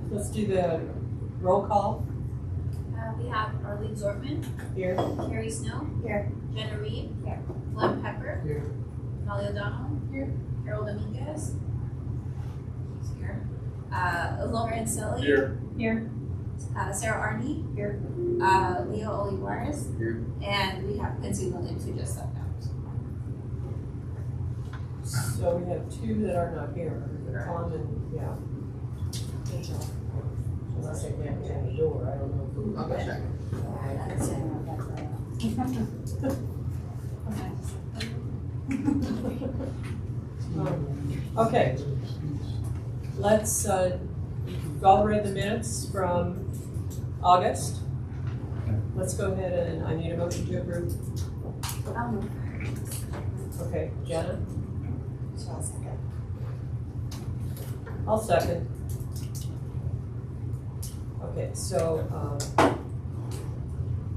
Let's do the roll call. We have Arlene Zortman. Here. Carrie Snow. Here. Jenna Reed. Here. Glenn Pepper. Here. Molly O'Donnell. Here. Carol Dominguez. She's here. Lauren Selly. Here. Here. Sarah Arney. Here. Leo Olivares. Here. And we have Quincy Williams who just stepped out. So we have two that are not here. Tom and, yeah. Unless they can't get in the door, I don't know. I'll go check. Okay, let's, you've all read the minutes from August. Let's go ahead and I need a motion to approve. Okay, Jenna? I'll second. Okay, so,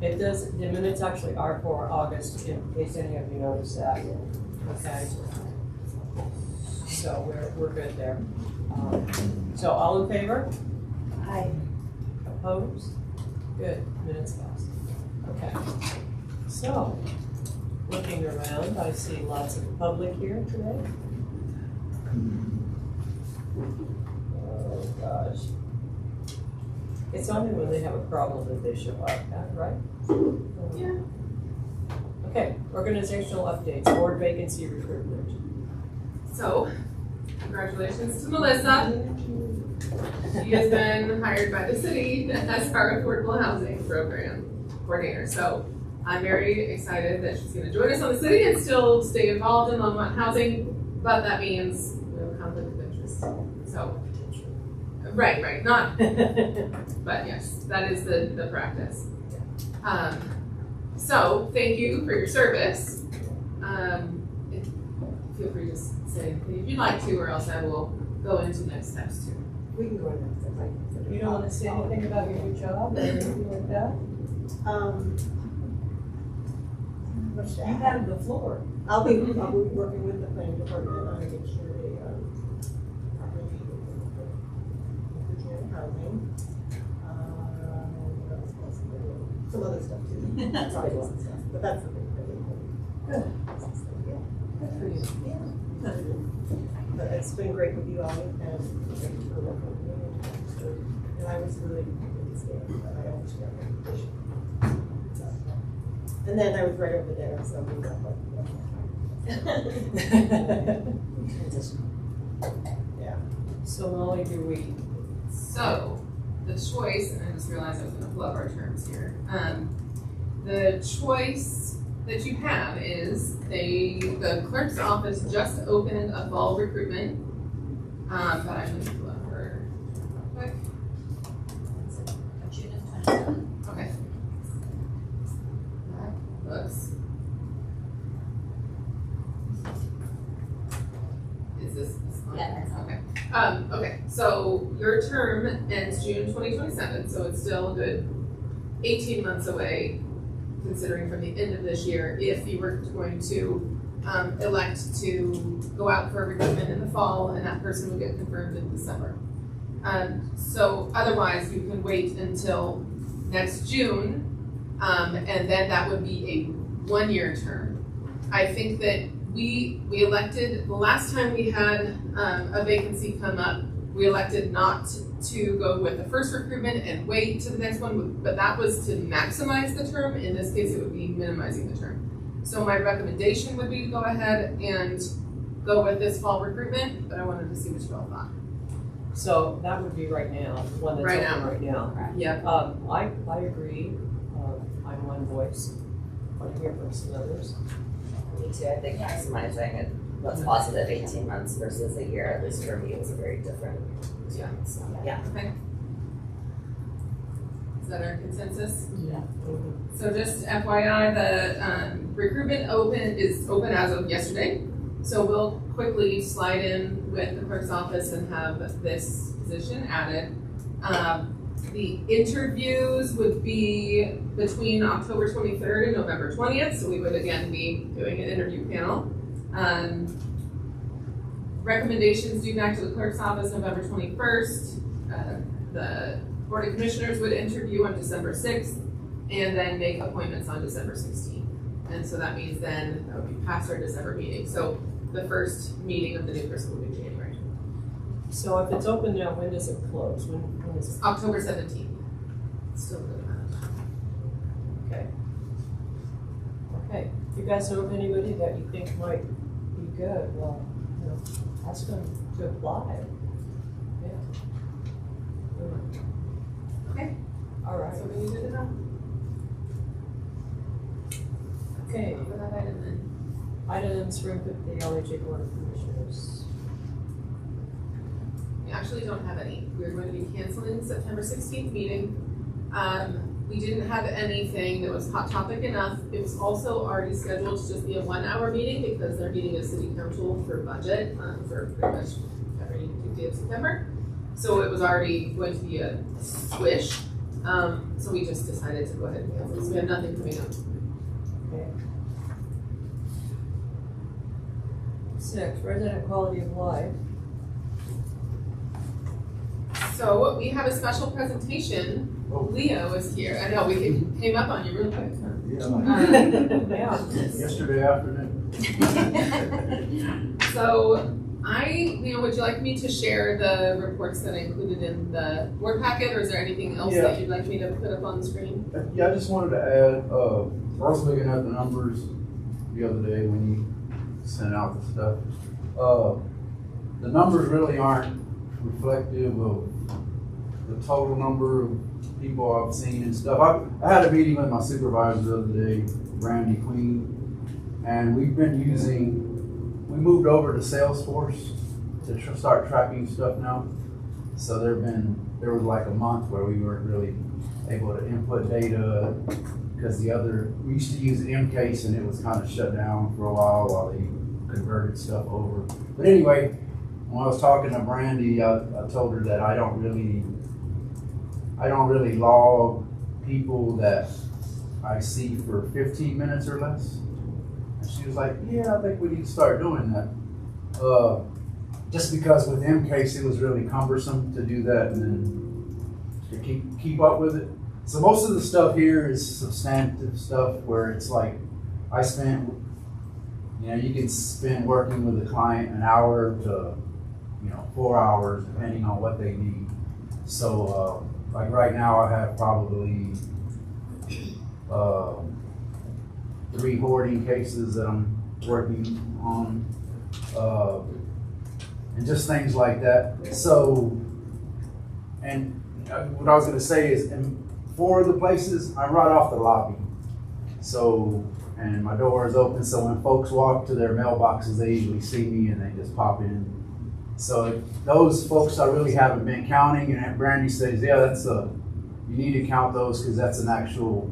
it does, the minutes actually are for August, in case any of you noticed that. Okay. So we're good there. So all in favor? Aye. Opposed? Good, minutes passed. Okay. So, looking around, I see lots of public here today. Oh, gosh. It's only when they have a problem that they show up, right? Yeah. Okay, organizational updates, board vacancy recruitment. So, congratulations to Melissa. She has been hired by the city as our affordable housing program coordinator. So I'm very excited that she's going to join us on the city and still stay involved in Longmont housing, but that means we have a conflict of interest. So, right, not, but yes, that is the practice. So thank you for your service. Feel free to just say anything if you'd like to, or else I will go into next steps too. We can go in next time. You don't want to say anything about your new job or anything like that? You have the floor. I'll be working with the planning department on making sure they properly include housing. What else was there? Some other stuff too. Probably lots of stuff, but that's the big thing. Good. Yeah. Good for you. Yeah. But it's been great with you all, and thank you for working with me. And I was really scared, but I always got my position. And then I was right over there, so we got like yeah. So Molly, do we? So the choice, and I just realized I was going to pull up our terms here. The choice that you have is the clerk's office just opened a fall recruitment, but I'm going to pull up her quick. June of 27. Okay. That looks. Is this one? Yeah. Okay. Okay, so your term ends June 2027, so it's still a good 18 months away, considering from the end of this year, if you were going to elect to go out for recruitment in the fall, and that person would get confirmed in December. So otherwise, you can wait until next June, and then that would be a one-year term. I think that we elected, the last time we had a vacancy come up, we elected not to go with the first recruitment and wait to the next one, but that was to maximize the term. In this case, it would be minimizing the term. So my recommendation would be to go ahead and go with this fall recruitment, but I wanted to see what you all thought. So that would be right now, the one that's Right open now. right now. Yep. I agree. I'm one voice. I want to hear from some others. Me too. I think maximizing it, what's positive 18 months versus a year, at least for me, was a very different. Yeah. So, yeah. Okay. Is that our consensus? Yeah. So just FYI, the recruitment is open as of yesterday. So we'll quickly slide in with the clerk's office and have this position added. The interviews would be between October 23rd and November 20th. So we would again be doing an interview panel. recommendations due back to the clerk's office November 21st. The Board of Commissioners would interview on December 6th and then make appointments on December 16th. And so that means then that would be past our December meeting. So the first meeting of the new fiscal would be January. So if it's open now, when does it close? When is it? October 17th. Still a good amount of time. Okay. Okay, if you guys know of anybody that you think might be good, well, you know, ask them to apply. Yeah. Okay. All right, So we need to know. okay, For that item then. items for input the LHA Board of Commissioners. We actually don't have any. We're going to be canceling the September 16th meeting. We didn't have anything that was hot topic enough. It was also already scheduled to just be a 1 hour meeting because they're meeting as city council for budget for pretty much every Tuesday of September. So it was already going to be a swish. So we just decided to go ahead and cancel. So we have nothing coming up. Okay. 6, resident quality of life. So we have a special presentation. Leo is here. I know, we came up on you real quick. Yeah. Yesterday afternoon. So would you like me to share the reports that I included in the board packet, or is there anything else that you'd like me to put up on the screen? Yeah, I just wanted to add, I was looking at the numbers the other day when you sent out the stuff. The numbers really aren't reflective of the total number of people I've seen and stuff. I had a meeting with my supervisor the other day, Brandy Queen, and we moved over to Salesforce to start tracking stuff now. So there was like a month where we weren't really able to input data because we used to use MCase and it was kind of shut down for a while they converted stuff over. But anyway, when I was talking to Brandy, I told her that I don't really log people that I see for 15 minutes or less. And she was like, yeah, I think we need to start doing that. Just because with MCase, it was really cumbersome to do that and then to keep up with it. So most of the stuff here is substantive stuff where it's like, you can spend working with a client an hour to, 4 hours, depending on what they need. So, like right now, I have probably 3 hoarding cases that I'm working on, and just things like that. So, and what I was going to say is, in 4 of the places, I'm right off the lobby. So, and my door is open, so when folks walk to their mailboxes, they usually see me and they just pop in. So those folks I really haven't been counting, and Brandy says, yeah, you need to count those because that's an actual,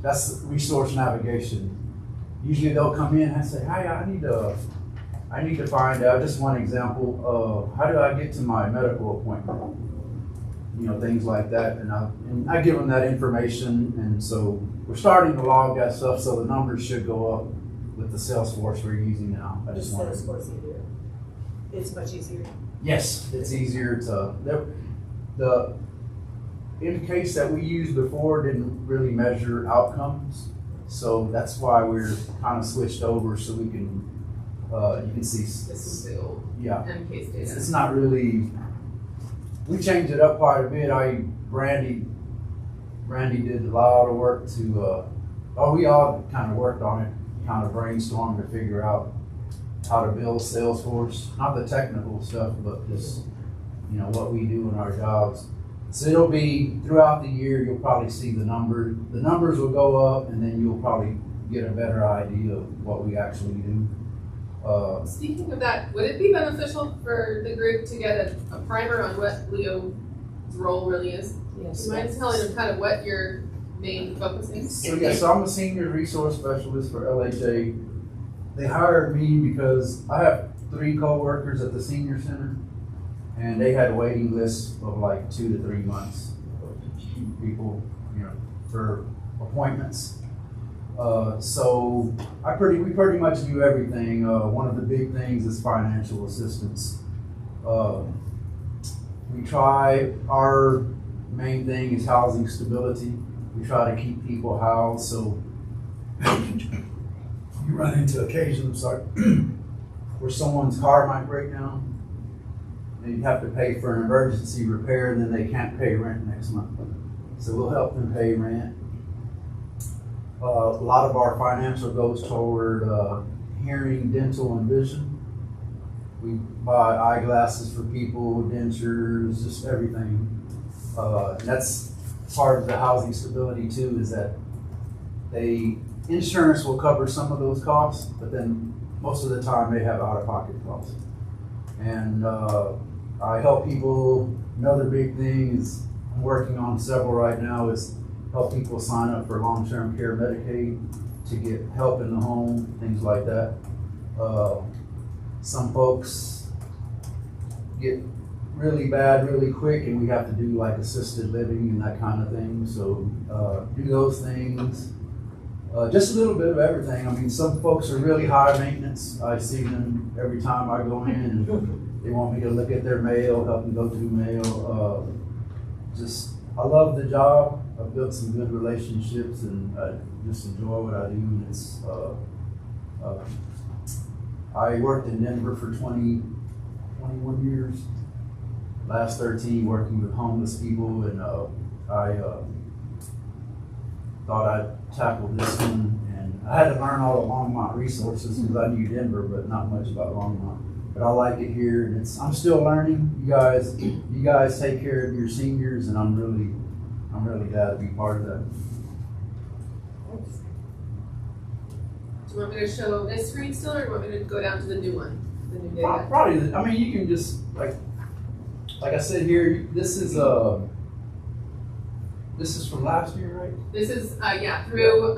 that's resource navigation. Usually they'll come in and say, hey, I need to find out, just one example of how do I get to my medical appointment? Things like that. And I give them that information. And so we're starting to log that stuff. So the numbers should go up with the Salesforce we're using now. I just wanted Salesforce easier. It's much easier. Yes, it's easier to, the MCase that we used before didn't really measure outcomes. So that's why we're kind of switched over so we can, you can see. This is the old MCase data. It's not really, we changed it up quite a bit. Brandy did a lot of work to, we all kind of worked on it, kind of brainstormed to figure out how to build Salesforce, not the technical stuff, but just, what we do in our jobs. So it'll be throughout the year, you'll probably see the numbers. The numbers will go up and then you'll probably get a better idea of what we actually do. Speaking of that, would it be beneficial for the group to get a primer on what Leo's role really is? Yes. Do you mind telling them kind of what your main focus is? So I'm a senior resource specialist for LHA. They hired me because I have 3 co-workers at the senior center, and they had waiting lists of like 2 to 3 months. People, for appointments. So we pretty much do everything. One of the big things is financial assistance. Our main thing is housing stability. We try to keep people housed, so you run into occasions where someone's car might break down and you have to pay for an emergency repair and then they can't pay rent next month. So we'll help them pay rent. A lot of our financial goes toward hearing, dental, and vision. We buy eyeglasses for people, dentures, just everything. And that's part of the housing stability too, is that insurance will cover some of those costs, but then most of the time they have out-of-pocket costs. And I help people. Another big thing is I'm working on several right now is help people sign up for long-term care Medicaid to get help in the home, things like that. Some folks get really bad really quick and we have to do like assisted living and that kind of thing. So do those things. Just a little bit of everything. I mean, some folks are really high maintenance. I see them every time I go in and they want me to look at their mail, help them go through mail. I love the job. I've built some good relationships and I just enjoy what I do. And it's, I worked in Denver for 21 years. Last 13 working with homeless people, and I thought I'd tackle this one. And I had to learn all the Longmont resources because I knew Denver, but not much about Longmont. But I like it here, and I'm still learning. You guys take care of your seniors, and I'm really glad to be part of that. Do you want me to show this screen still, or do you want me to go down to the new one, the new data? Probably. I mean, you can just like I said here. This is from last year, right? This is through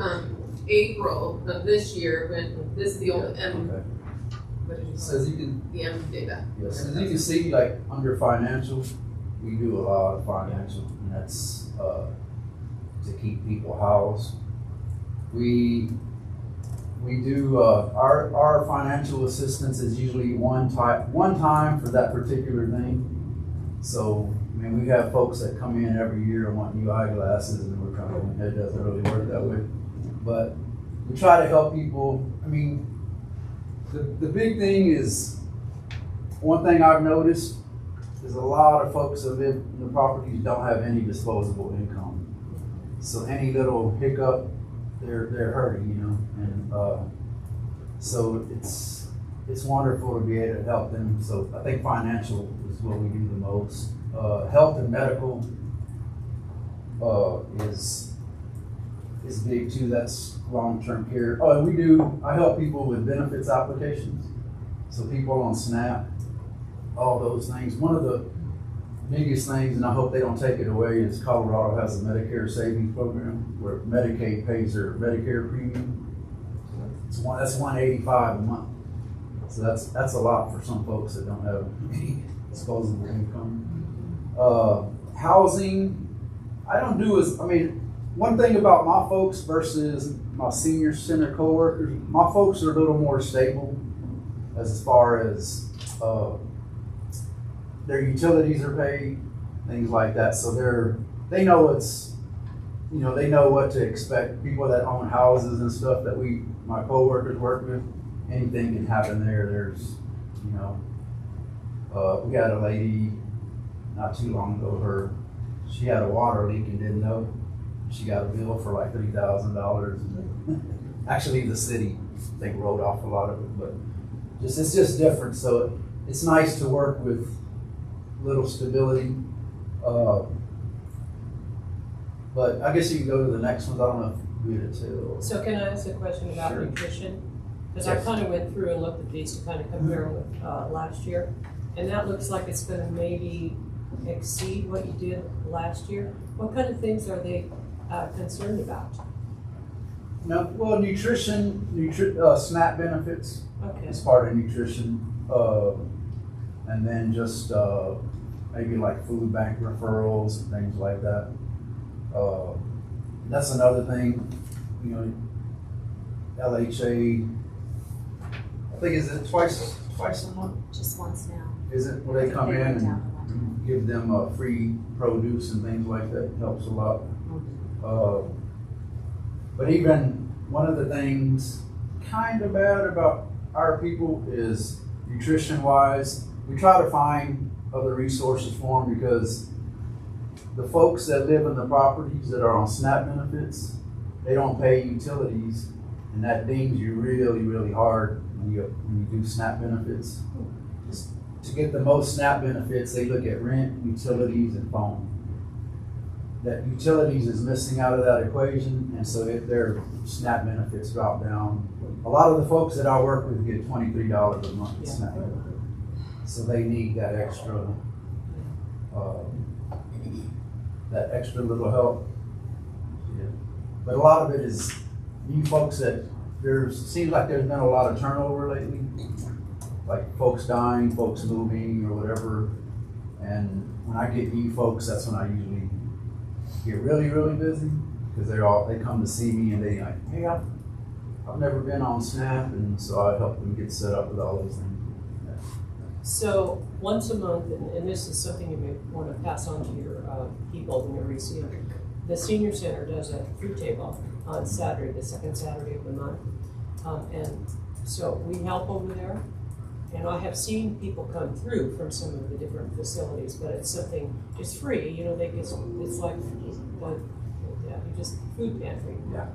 April of this year. When this is the old M. Okay. What did you call So it? as you can, The M data. yes, as you can see, like under financial, we do a lot of financial, and that's to keep people housed. We do our financial assistance is usually one time for that particular thing. So I mean, we have folks that come in every year and want new eyeglasses, and we're trying to. It doesn't really work that way, but we try to help people. I mean, the big thing is, one thing I've noticed is a lot of folks that live in the properties don't have any disposable income. So any little hiccup, they're hurting, you know, and so it's wonderful to be able to help them. So I think financial is what we do the most. Health and medical is big too. That's long-term care. Oh, and I help people with benefits applications. So people on SNAP, all those things. One of the biggest things, and I hope they don't take it away, is Colorado has a Medicare savings program where Medicaid pays their Medicare premium. That's $185 a month. So that's a lot for some folks that don't have any disposable income. Housing, one thing about my folks versus my senior center coworkers, my folks are a little more stable as far as their utilities are paid, things like that. So they know they know what to expect. People that own houses and stuff that my coworkers work with, anything can happen there. There's, we had a lady not too long ago, she had a water leak and didn't know. She got a bill for like $3,000. Actually, the city, I think, wrote off a lot of it, but it's just different. So it's nice to work with little stability. But I guess you can go to the next one. I don't know if you did it too. So can I ask a question about Sure. nutrition? Because I kind of went through and looked at these to kind of compare with last year. And that looks like it's going to maybe exceed what you did last year. What kind of things are they concerned about? No, well, nutrition, SNAP benefits Okay. is part of nutrition. And then just maybe like food bank referrals and things like that. That's another thing, LHA, I think is it twice a month? Just once now. Is it where they come in and give them free produce and things like that? Helps a lot. But even one of the things kind of bad about our people is nutrition wise, we try to find other resources for them because the folks that live in the properties that are on SNAP benefits, they don't pay utilities, and that dings you really, really hard when you do SNAP benefits. Just to get the most SNAP benefits, they look at rent, utilities, and phone. That utilities is missing out of that equation, and so if their SNAP benefits drop down, a lot of the folks that I work with get $23 a month in SNAP benefits. So they need that extra little help. Yeah. But a lot of it is you folks that seems like there's been a lot of turnover lately, like folks dying, folks moving or whatever. And when I get you folks, that's when I usually get really, really busy because they come to see me and they like, hey, I've never been on SNAP, and so I help them get set up with all those things. So once a month, and this is something you may want to pass on to your people whenever you see them, the senior center does a food table on Saturday, the second Saturday of the month. And so we help over there. And I have seen people come through from some of the different facilities, but it's free, they get, it's like, just food pantry. Yeah.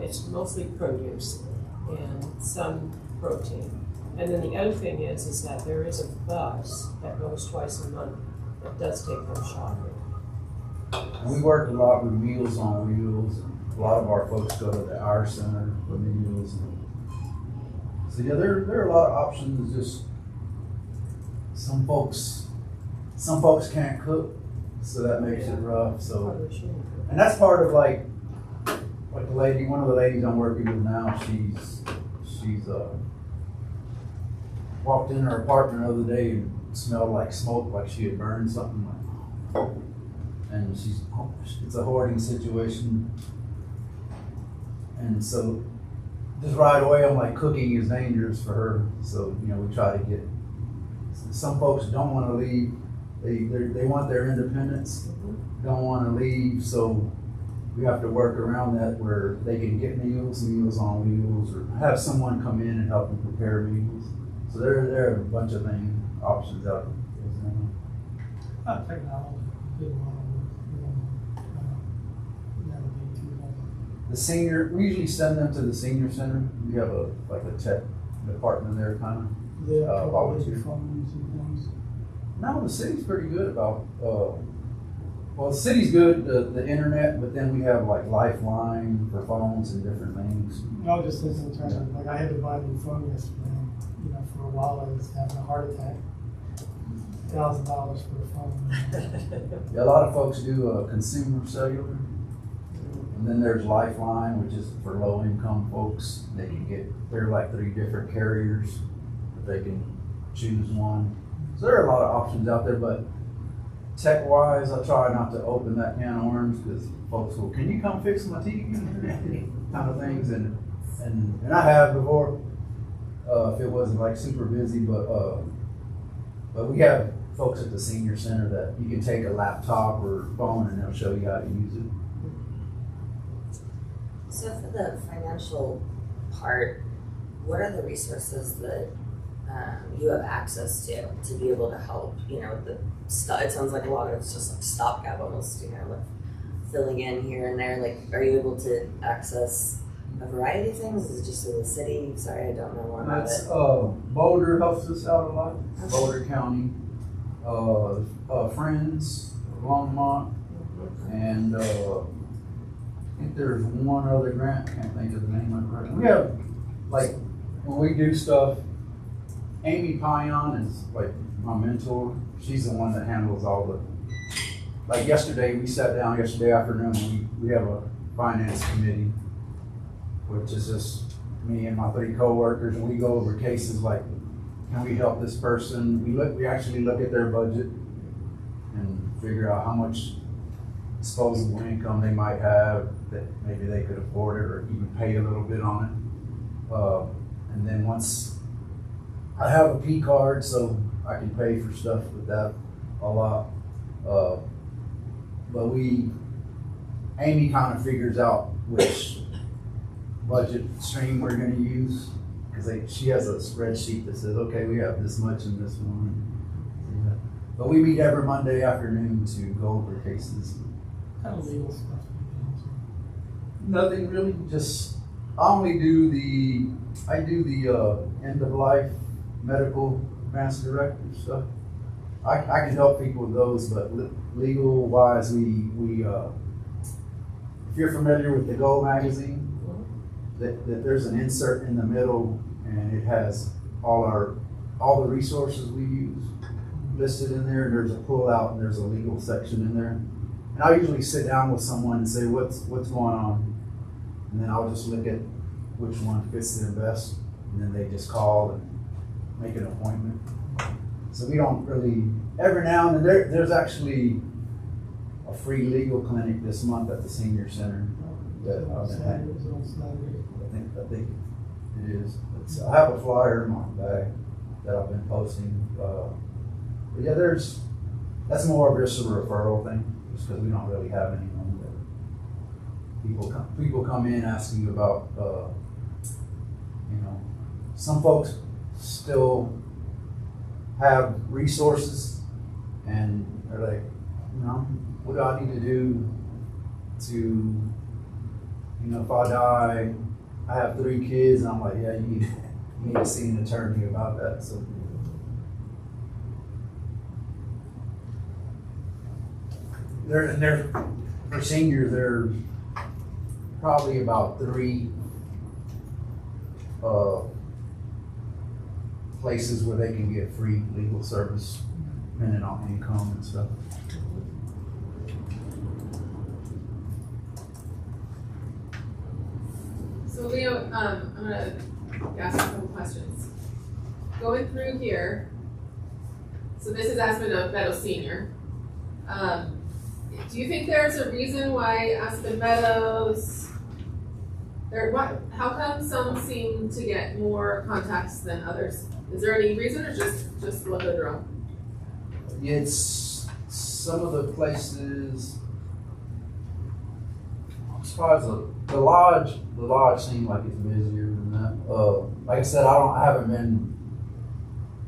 It's mostly produce and some protein. And then the other thing is that there is a bus that goes twice a month that does take them shopping. And we work a lot with Meals on Wheels. A lot of our folks go to the Our Center for meals. So yeah, there are a lot of options. Just some folks can't cook, so that makes it rough. So, and that's part of like the lady, one of the ladies I'm working with now. She's walked in her apartment the other day and smelled like smoke, like she had burned something. And it's a hoarding situation. And so just right away, I'm like, cooking is dangerous for her. So, we try to get, some folks don't want to leave. They want their independence, don't want to leave. So we have to work around that where they can get meals on wheels, or have someone come in and help them prepare meals. So there are a bunch of options out there. Technology, We usually send them to the senior center. We have a tech department there, kind of. Volunteer. phones and things. No, the city's pretty good about, the city's good, the internet, but then we have like Lifeline for phones and different things. No, just in terms of, like, I had to buy a new phone yesterday. For a while I was having a heart attack. $1,000 for a phone. Yeah, a lot of folks do consumer cellular. And then there's Lifeline, which is for low income folks. There are like 3 different carriers, but they can choose one. So there are a lot of options out there, but tech wise, I try not to open that can of worms because folks will, can you come fix my TV? kind of things. And I have before, if it wasn't like super busy, but we have folks at the senior center that you can take a laptop or phone and they'll show you how to use it. So for the financial part, what are the resources that you have access to be able to help? It sounds like a lot of it's just like stopgap almost, with filling in here and there. Like, are you able to access a variety of things? Is it just in the city? Sorry, I don't know more about it. Boulder helps us out a lot. Okay. Boulder County, Friends, Longmont, and I think there's one other grant. I can't think of the name of it. We have, like, when we do stuff, Amy Payan is like my mentor. She's the one that handles all the, like we sat down yesterday afternoon, we have a finance committee, which is just me and my 3 coworkers, and we go over cases like, can we help this person? We actually look at their budget and figure out how much disposable income they might have that maybe they could afford it or even pay a little bit on And then once I have a P card, so I can pay for stuff with that a lot. But Amy kind of figures out which budget stream we're gonna use. Cause she has a spreadsheet that says, okay, we have this much in this one. Yeah. But we meet every Monday afternoon to go over cases. Kind of legal stuff. Nothing really, just, I do the end of life medical master directive stuff. I can help people with those, but legal wise, we if you're familiar with the Go magazine, that there's an insert in the middle and it has all the resources we use listed in there, and there's a pull out and there's a legal section in there. And I usually sit down with someone and say, what's going on? And then I'll just look at which one fits their best, and then they just call and make an appointment. So we don't really, every now and then, there's actually a free legal clinic this month at the senior center that I've been having. I think it is. I have a flyer in my bag that I've been posting. But yeah, that's more of just a referral thing, just because we don't really have anyone that people come in asking about, some folks still have resources and they're like, what do I need to do to, if I die, I have 3 kids, and I'm like, yeah, you need to see an attorney about that. So they're for seniors, there's probably about 3 places where they can get free legal service, depending on income and stuff. So Leo, I'm gonna ask you a couple questions. Going through here, so this is Aspen Meadows Senior. Do you think there's a reason why Aspen Meadows, how come some seem to get more contacts than others? Is there any reason, or just luck of the draw? It's some of the places, I'm surprised the lodge seemed like it's busier than that. Like I said, I haven't been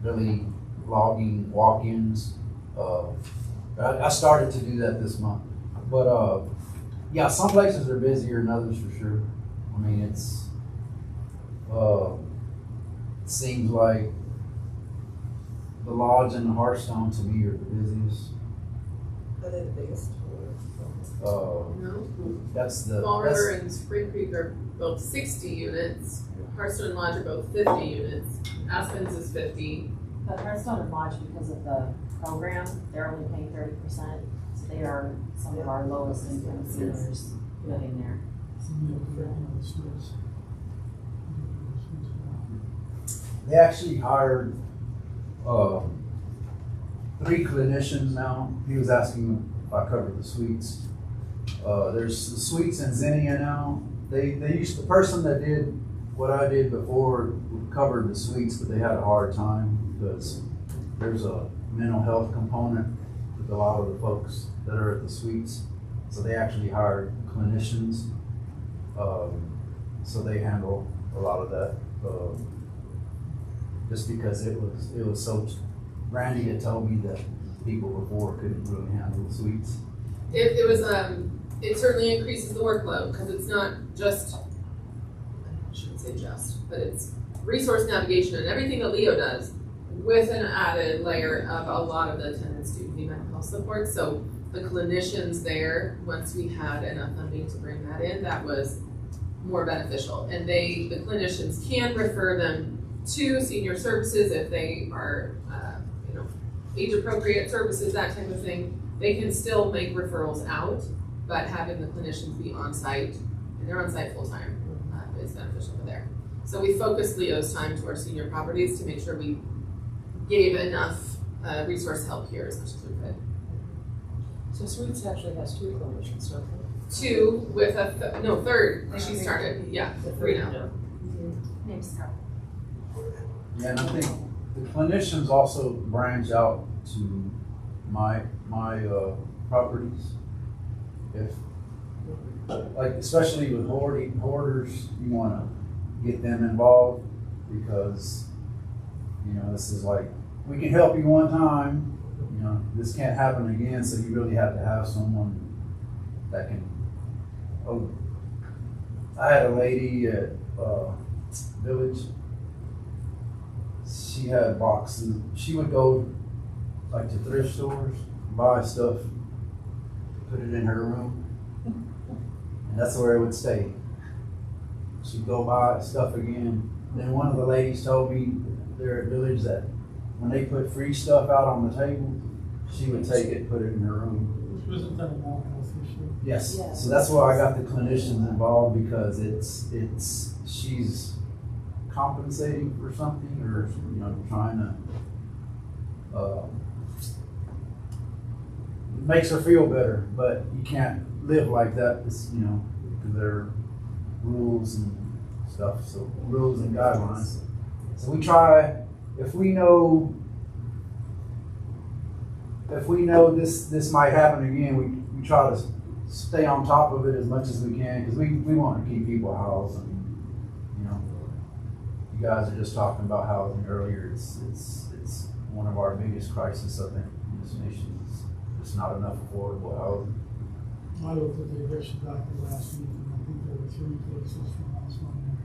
really logging walk-ins. I started to do that this month, but yeah, some places are busier than others for sure. I mean, it seems like the lodge and the Hearthstone to me are the busiest. Are they the biggest? No. That's the Fall River and Spring Creek are both 60 units. Hearthstone and Lodge are both 50 units. Aspen's is 50. But Hearthstone and Lodge, because of the program, they're only paying 30%, so they are some of our lowest income seniors living there. They actually hired 3 clinicians now. He was asking if I covered the suites. There's the suites in Zinnia now. They used, the person that did what I did before covered the suites, but they had a hard time because there's a mental health component with a lot of the folks that are at the suites. So they actually hired clinicians. So they handle a lot of that. Just because it was so, Randy had told me that people before couldn't really handle the suites. It certainly increases the workload because it's not just, I shouldn't say just, but it's resource navigation and everything that Leo does with an added layer of a lot of the attendance to the mental health support. So the clinicians there, once we had enough funding to bring that in, that was more beneficial. And the clinicians can refer them to senior services if they are, age appropriate services, that type of thing. They can still make referrals out, but having the clinicians be on site, and they're on site full time, is beneficial for there. So we focused Leo's time to our senior properties to make sure we gave enough resource help here as much as we could. So Suites actually has 2 clinicians, don't they? 2 with a third. She started, yeah, 3 now. Maybe Thanks, Carol. Yeah, and I think the clinicians also branch out to my properties. If, like, especially with hoarders, you wanna get them involved because, you know, this is like, we can help you one time, you know, this can't happen again, so you really have to have someone that can, oh, I had a lady at, Village. She had boxes. She would go like to thrift stores, buy stuff, put it in her room, and that's where it would stay. She'd go buy stuff again. Then one of the ladies told me there at Village that when they put free stuff out on the table, she would take it, put it in her room. Wasn't that a mental health issue? Yes. Yes. So that's why I got the clinicians involved because she's compensating for something or, you know, trying to, it makes her feel better, but you can't live like that, it's, you know, because there are rules and stuff, so rules and guidelines. So we try, if we know this might happen again, we try to stay on top of it as much as we can, because we want to keep people housed. I mean, you know, you guys are just talking about housing earlier. It's one of our biggest crises, I think, in this nation. There's not enough affordable housing. I looked at the eviction document last week, and I think there were 3 cases from last one there.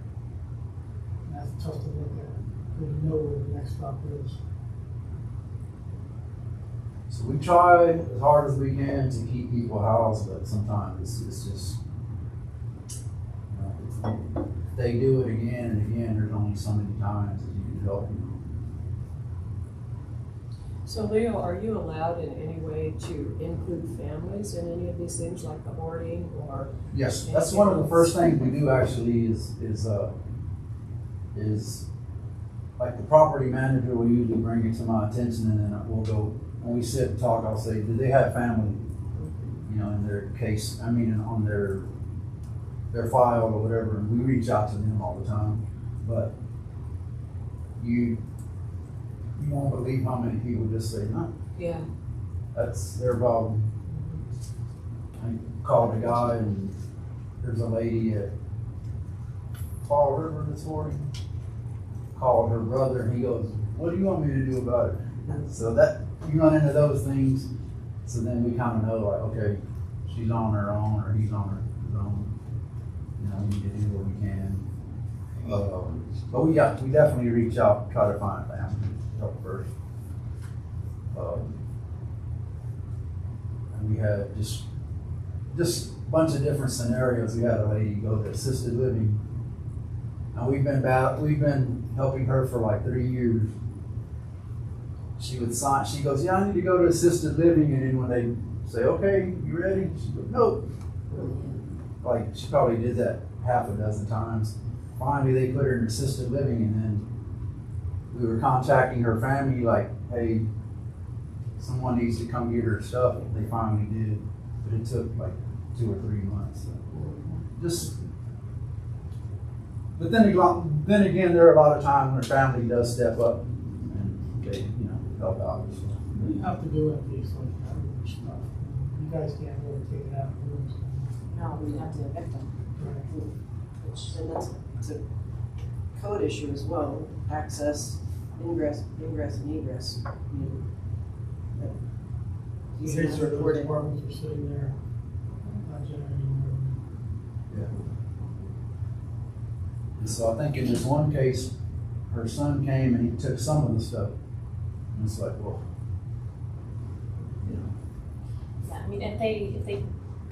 And that's tough to look at, because you know where the next stop is. So we try as hard as we can to keep people housed, but sometimes it's just, you know, if they do it again and again, there's only so many times that you can help them. So Leo, are you allowed in any way to include families in any of these things, like the hoarding or? Yes, that's one of the first things we do actually is like the property manager will usually bring it to my attention, and then we'll go, when we sit and talk, I'll say, do they have family, you know, in their case, I mean, on their file or whatever, and we reach out to them all the time, but you won't believe how many people just say, no, Yeah. that's their problem. I called a guy, and there's a lady at Fall River this morning, called her brother, and he goes, what do you want me to do about it? So that, you run into those things, so then we kind of know, like, okay, she's on her own, or he's on his own. You know, we need to do what we can. But we definitely reach out, try to find family, help first. And we had just a bunch of different scenarios. We had a lady go to assisted living, and we've been helping her for like 3 years. She would sign, she goes, yeah, I need to go to assisted living, and then when they say, okay, you ready? She goes, nope. Like, she probably did that half a dozen times. Finally, they put her in assisted living, and then we were contacting her family, like, hey, someone needs to come get her stuff. They finally did, but it took like 2 or 3 months. So but then again, there are a lot of times when her family does step up and they, you know, help out. So. What do you have to do in a case like that with your stuff? You guys can't really take it out of the rooms. No, we have to evict them, and it's a code issue as well, access, ingress and egress. I mean, In usually case it's those recorded. apartments are sitting there, not generating revenue. Yeah. And so I think in this one case, her son came and he took some of the stuff. And it's like, well, you know. Yeah, I mean, if they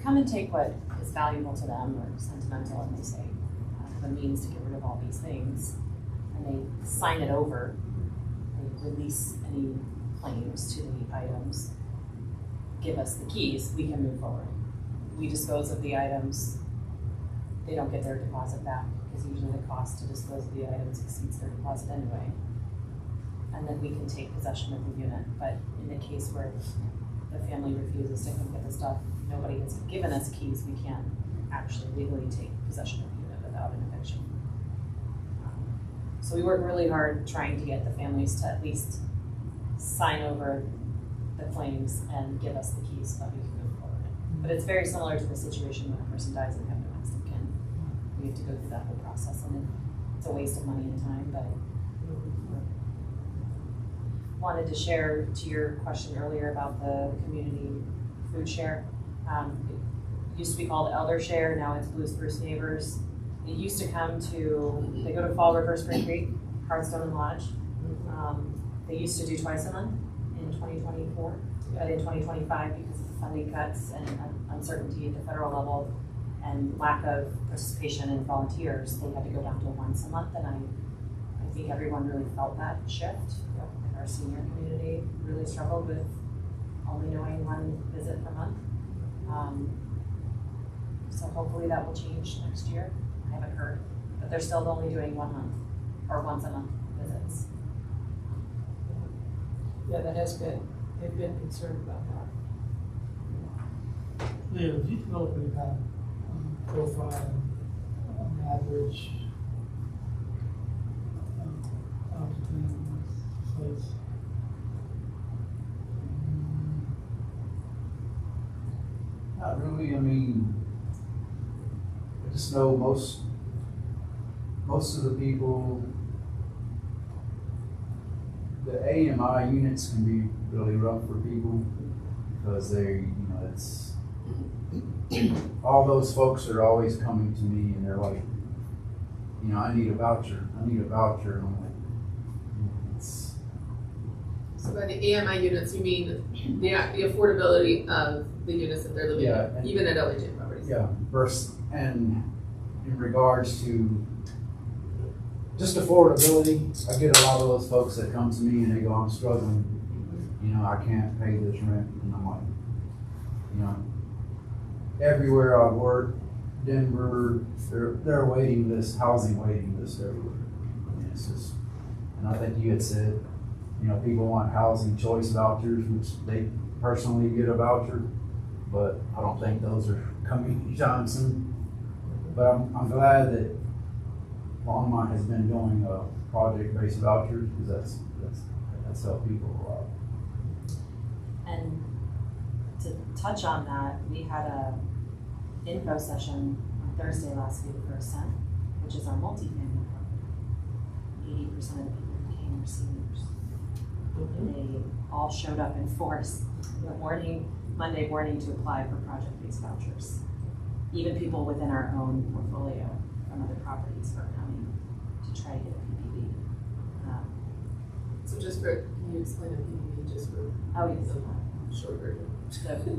come and take what is valuable to them or sentimental, and they say, the means to get rid of all these things, and they sign it over, they release any claims to the items, give us the keys, we can move forward. We dispose of the items, they don't get their deposit back, because usually the cost to dispose of the items exceeds their deposit anyway. And then we can take possession of the unit, but in the case where the family refuses to come get the stuff, nobody has given us keys, we can't actually legally take possession of the unit without an eviction. So we work really hard trying to get the families to at least sign over the claims and give us the keys so that we can move forward. But it's very similar to the situation when a person dies and have no next of kin. We have to go through that whole process, and it's a waste of money and time, but wanted to share to your question earlier about the community food share. It used to be called Elder Share, now it's Blue Spruce Neighbors. It used to come to, they go to Fall River, Spring Creek, Hardstone and Lodge. They used to do twice a month in 2024, but in 2025, because of the funding cuts and uncertainty at the federal level and lack of participation in volunteers, they had to go down to once a month, and I think everyone really felt that shift. Our senior community really struggled with only knowing one visit per month. So hopefully that will change next year. I haven't heard, but they're still only doing 1 month or once a month visits. Yeah, that has been, they've been concerned about that. Leo, did you develop any kind of profile on the average occupant in this place? Not really, I mean, I just know most of the people, the AMI units can be really rough for people because they, it's, all those folks are always coming to me and they're like, I need a voucher, and I'm like, it's. So by the AMI units, you mean the affordability of the units that they're living in, even at LHA properties? Yeah, and in regards to just affordability, I get a lot of those folks that come to me and they go, I'm struggling, I can't pay this rent, and I'm like, everywhere I work, Denver, they're waiting list, housing waiting list everywhere. I mean, it's just, and I think you had said, people want housing choice vouchers, which they personally get a voucher, but I don't think those are coming anytime soon. But I'm glad that Longmont has been doing project-based vouchers, because that's helped people a lot. And to touch on that, we had a info session on Thursday last week for Sept, which is our multi-family property. 80% of the people who came were seniors. And they all showed up in force Monday morning to apply for project-based vouchers. Even people within our own portfolio from other properties were coming to try to get a PPV. So just for, can you explain a PPV just for Oh, yes. the short version?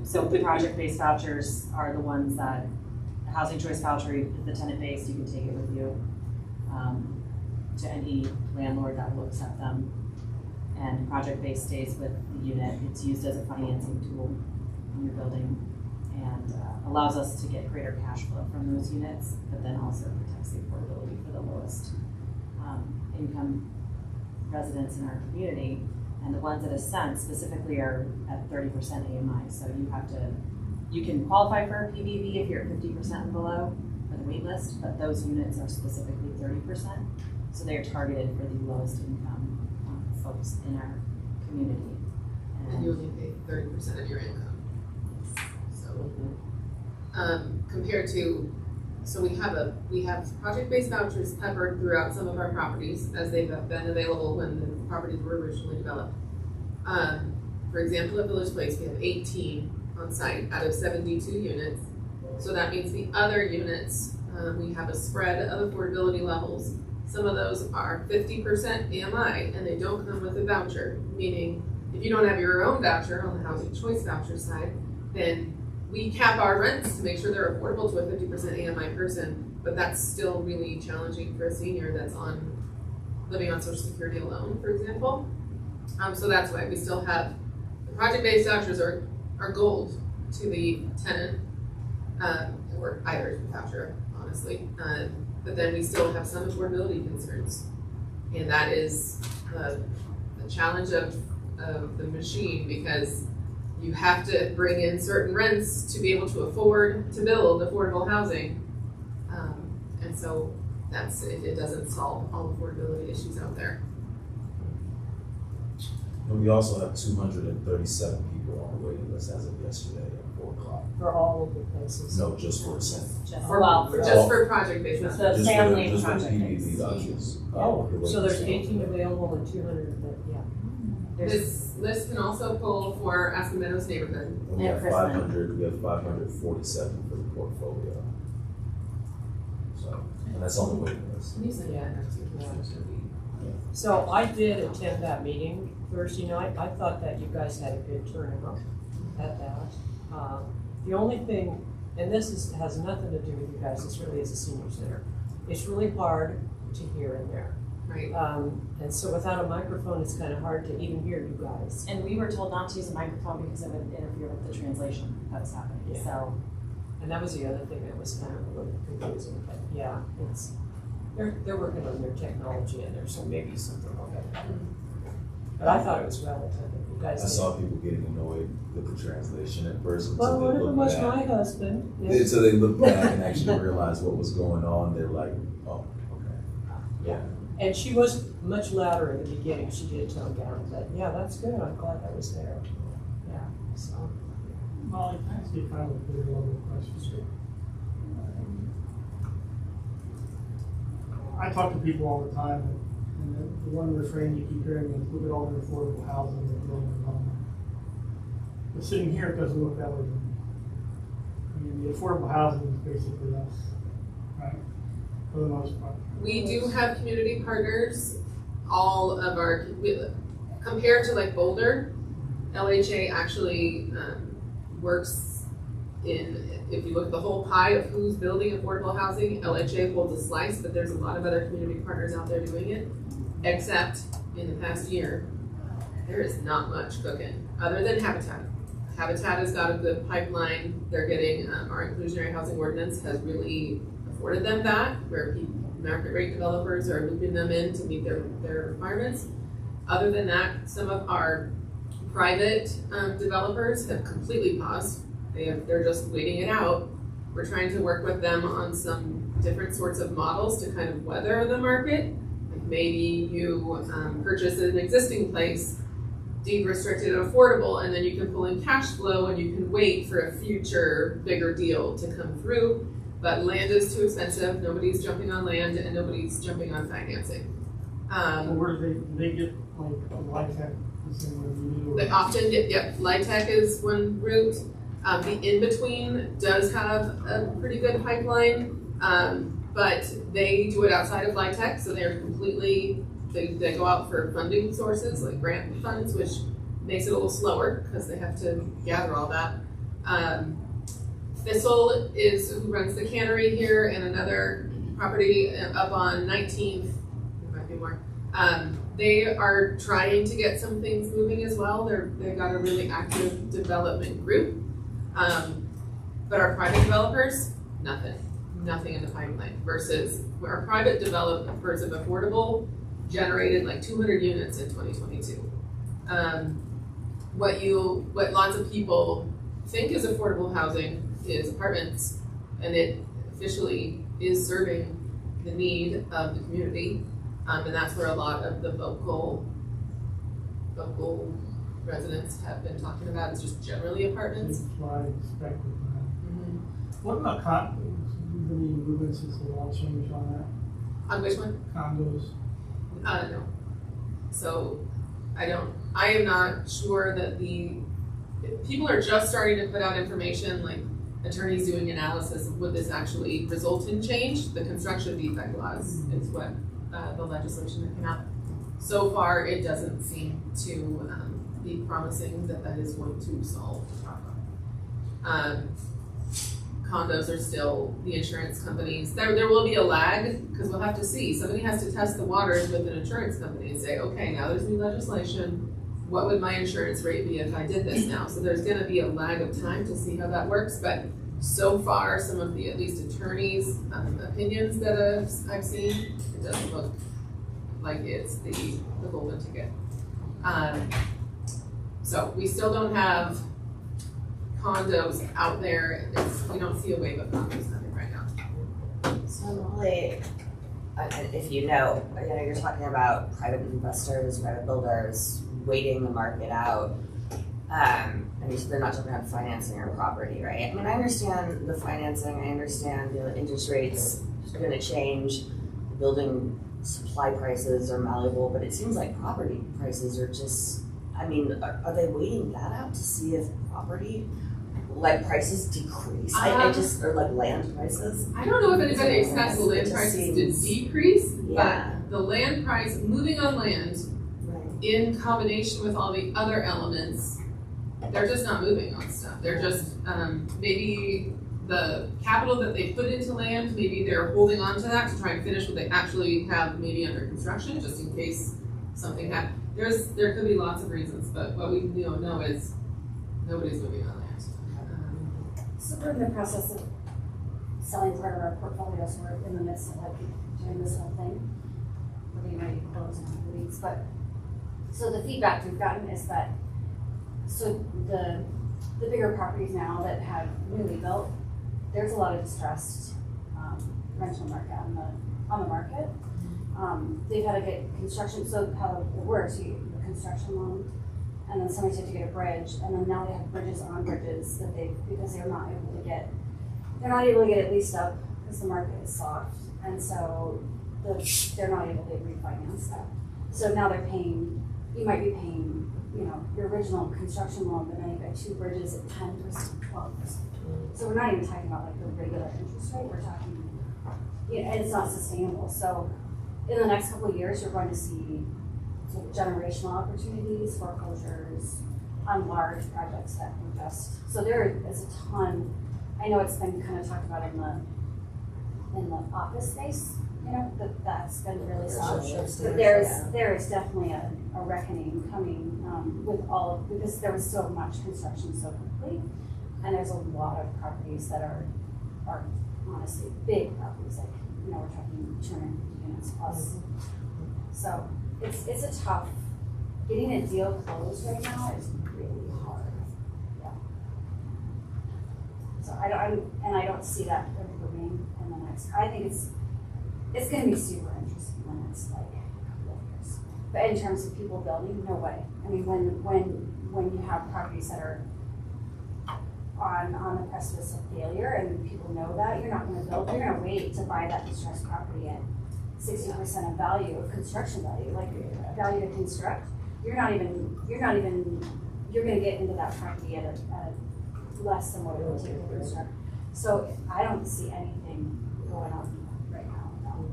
So the project-based vouchers are the ones that, the housing choice voucher, the tenant-based, you can take it with you to any landlord that will accept them. And project-based stays with the unit. It's used as a financing tool in your building and allows us to get greater cash flow from those units, but then also protects the affordability for the lowest income residents in our community. And the ones at Ascent specifically are at 30% AMI. So you can qualify for a PVV if you're at 50% and below for the wait list, but those units are specifically 30%. So they are targeted for the lowest income folks in our community. And you only pay 30% of your income. So, compared to, so we have project-based vouchers peppered throughout some of our properties as they've been available when the properties were originally developed. For example, at Village Place, we have 18 on site out of 72 units. So that means the other units, we have a spread of affordability levels. Some of those are 50% AMI and they don't come with a voucher, meaning if you don't have your own voucher on the housing choice voucher side, then we cap our rents to make sure they're affordable to a 50% AMI person, but that's still really challenging for a senior that's living on Social Security alone, for example. So that's why we still have the project-based vouchers are gold to the tenant, or either voucher, honestly. But then we still have some affordability concerns. And that is the challenge of the machine, because you have to bring in certain rents to be able to afford to build affordable housing. And so it doesn't solve all affordability issues out there. And we also have 237 people on the waiting list as of yesterday at 4 o'clock. For all of the places. No, just for Sept. Just, For, well, for for just for project-based. just funding. the Just family just for project. PPP vouchers. Oh, the so waiting there's list. 18 available and 200, but yeah. There's, This list can also pull for Aspen Meadows neighborhood. And we have And 500, we have 547 for the portfolio. So, and that's on the waiting list. And you said, yeah, so I did attend that meeting Thursday night. I thought that you guys had a good turnout at that. The only thing, and has nothing to do with you guys, this really is a senior center. It's really hard to hear in there. right. And so without a microphone, it's kind of hard to even hear you guys. And we were told not to use a microphone because it would interfere with the translation that was happening, Yeah. so. And that was the other thing that was kind of a little confusing, but yeah, they're working on their technology in there, so maybe something will get better. But I thought it was relative, you I guys did. saw people getting annoyed with the translation at first Well, until one they of them looked was back. my husband. Until they looked back and actually realized what was going on, they're like, oh, okay. Yeah. And she was much louder in the beginning, she did tone down, but yeah, that's good, I'm glad I was there. Yeah, so. Molly, can I ask you kind of a bigger level question? I talk to people all the time, and the one refrain you keep hearing is, look at all the affordable housing that's building in Longmont. But sitting here, it doesn't look that way to me. I mean, the affordable housing is basically us, right? For the most part. We do have community partners, all of our, compared to like Boulder, LHA actually works in, if you look at the whole pie of who's building affordable housing, LHA holds a slice, but there's a lot of other community partners out there doing it, except in the past year, there is not much cooking, other than Habitat. Habitat has got a good pipeline, they're getting, our inclusionary housing ordinance has really afforded them that, where market rate developers are looping them in to meet their requirements. Other than that, some of our private developers have completely paused. They're just waiting it out. We're trying to work with them on some different sorts of models to kind of weather the market. Like maybe you purchase an existing place, deed restricted and affordable, and then you can pull in cash flow and you can wait for a future bigger deal to come through. But land is too expensive, nobody's jumping on land and nobody's jumping on financing. So where do they get, like, the light tech, the same way we do? They often get, yep, LIHTC is one route. The in-between does have a pretty good pipeline, but they do it outside of LIHTC, so they're completely, they go out for funding sources, like grant funds, which makes it a little slower, because they have to gather all that. Thistle is who runs the cannery here, and another property up on 19th, there might be more. They are trying to get some things moving as well. They've got a really active development group. But our private developers, nothing in the pipeline, versus our private developers of affordable generated like 200 units in 2022. What lots of people think is affordable housing is apartments, and it officially is serving the need of the community. And that's where a lot of the vocal residents have been talking about, is just generally apartments. That's what I expected. What about condos? Any movements since the law change on that? On which one? Condos? No. So I am not sure that people are just starting to put out information, like attorneys doing analysis of would this actually result in change. The construction defect laws is what the legislation that came out. So far, it doesn't seem to be promising that is going to solve the problem. Condos are still the insurance companies. There will be a lag, because we'll have to see. Somebody has to test the waters with an insurance company and say, okay, now there's new legislation. What would my insurance rate be if I did this now? So there's gonna be a lag of time to see how that works, but so far, some of the, at least attorneys' opinions that I've seen, it doesn't look like it's the golden ticket. So we still don't have condos out there. We don't see a wave of condos coming right now. So Molly, if you know, you're talking about private investors, private builders waiting the market out. And you said they're not jumping on financing or property, right? I mean, I understand the financing, I understand the interest rates are gonna change, building supply prices are malleable, but it seems like property prices are just, I mean, are they waiting that out to see if property, like prices decrease? I just, or like land prices? I don't know if anybody expects the land It prices to seems- decrease, Yeah. but the land price, moving on land Right. in combination with all the other elements, they're just not moving on stuff. They're just, maybe the capital that they put into land, maybe they're holding on to that to try and finish what they actually have maybe under construction, just in case something happens. There could be lots of reasons, but what we know is nobody's moving on land. So we're in the process of selling part of our portfolio, so we're in the midst of like doing this whole thing. We're getting ready to close in a few weeks, but, so the feedback we've gotten is that, so the bigger properties now that have newly built, there's a lot of distressed, rental market on the market. They've had to get construction, so how it works, you get a construction loan, and then somebody's had to get a bridge, and then now they have bridges on bridges that because they're not able to get it leased up because the market is soft, and so they're not able to refinance that. So now you might be paying, your original construction loan, but now you've got two bridges at 10%, 12%. So we're not even talking about like the regular interest rate, we're talking, and it's not sustainable. So in the next couple of years, you're going to see generational opportunities, foreclosures on large projects that can just, so there is a ton. I know it's been kind of talked about in the office space, that's been really soft. But there is definitely a reckoning coming because there was so much construction so quickly, and there's a lot of properties that are honestly big properties, like we're talking 250 units plus. So it's a tough, getting a deal closed right now is really hard. Yeah. So I don't see that improving in the next. I think it's going to be super interesting when it's like a couple of years. But in terms of people building, no way. I mean, when you have properties that are on the precipice of failure and people know that, you're not going to build. You're going to wait to buy that distressed property at 60% of value of construction value, like value to construct. You're going to get into that property at a less than what it would take to construct. So I don't see anything going on right now. No.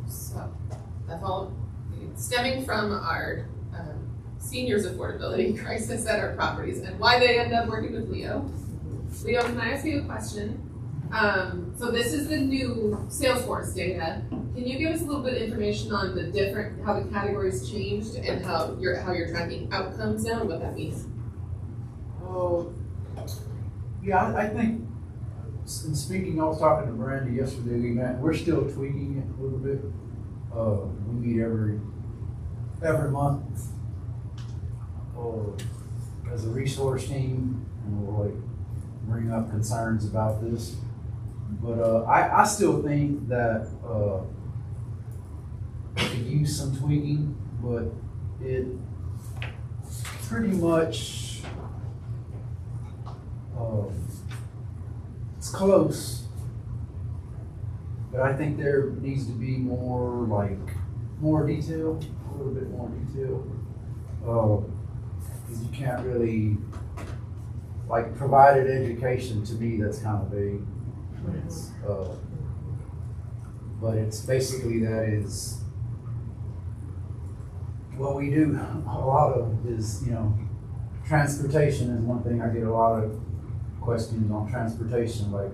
So that's all stemming from our seniors affordability crisis at our properties and why they end up working with Leo. Leo, can I ask you a question? So this is the new Salesforce data. Can you give us a little bit of information on how the categories changed and how you're tracking outcomes now and what that means? Oh, yeah, I think, in speaking, I was talking to Miranda yesterday, we're still tweaking it a little bit. We meet every month as a resource team, and we'll bring up concerns about this. But I still think that we could use some tweaking, but it pretty much it's close. But I think there needs to be more detail, a little bit more detail. Because you can't really provided education, to me, that's kind of vague. But it's basically that is what we do a lot of is, transportation is one thing. I get a lot of questions on transportation, like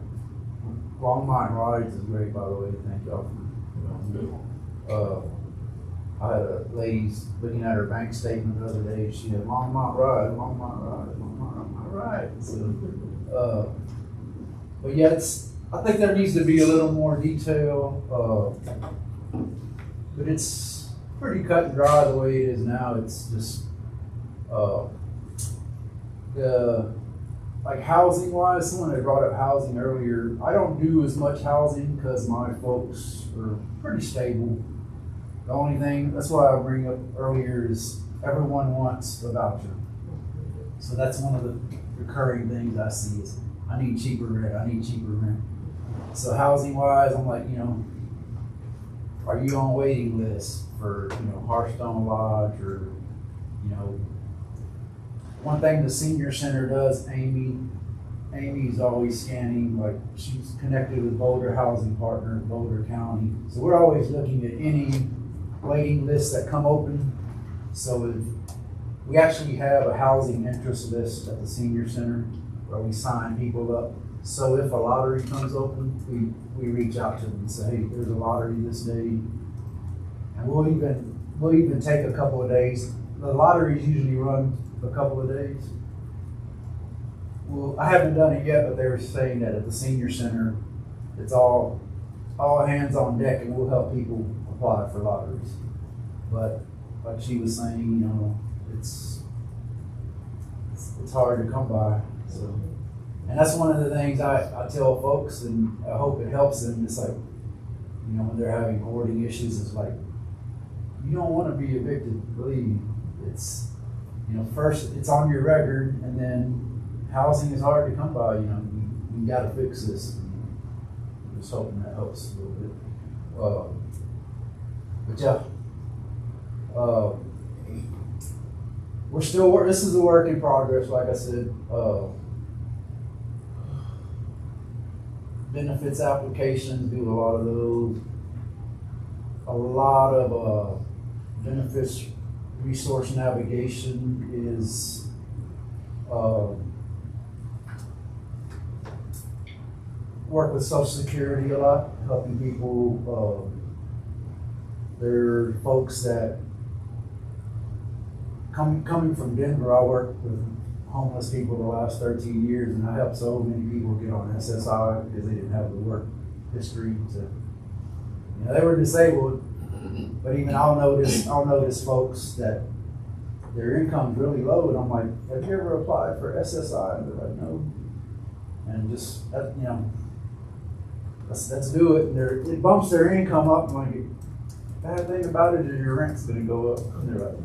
Longmont rides is great, by the way, thank y'all for I had a lady looking at her bank statement the other day. She had Longmont ride. So, but yeah, I think there needs to be a little more detail. But it's pretty cut and dry the way it is now. It's just the like housing wise, someone had brought up housing earlier. I don't do as much housing because my folks are pretty stable. The only thing, that's why I bring up earlier is everyone wants a voucher. So that's one of the recurring things I see is I need cheaper rent, I need cheaper rent. So housing wise, I'm like, are you on waiting list for, Hearthstone Lodge or, one thing the senior center does, Amy's always scanning, like she's connected with Boulder Housing Partner, Boulder County. So we're always looking at any waiting lists that come open. So we actually have a housing interest list at the senior center where we sign people up. So if a lottery comes open, we reach out to them and say, hey, there's a lottery this day. And we'll even take a couple of days. The lotteries usually run a couple of days. Well, I haven't done it yet, but they were saying that at the senior center, it's all hands on deck and we'll help people apply for lotteries. But like she was saying, it's hard to come by. So, and that's one of the things I tell folks, and I hope it helps them. It's like, when they're having hoarding issues, it's like, you don't want to be evicted, believe me. It's, first it's on your record, and then housing is hard to come by. You got to fix this. I'm just hoping that helps a little bit. But yeah, we're still. This is a work in progress. Like I said, benefits applications, do a lot of those. A lot of benefits resource navigation is work with Social Security a lot, helping people. There are folks that coming from Denver. I worked with homeless people the last 13 years, and I helped so many people get on SSI because they didn't have the work history to. They were disabled, but even I'll notice folks that their income's really low, and I'm like, have you ever applied for SSI? And they're like, no. And just let's do it. And it bumps their income up. And like, bad thing about it is your rent's going to go up. And they're like,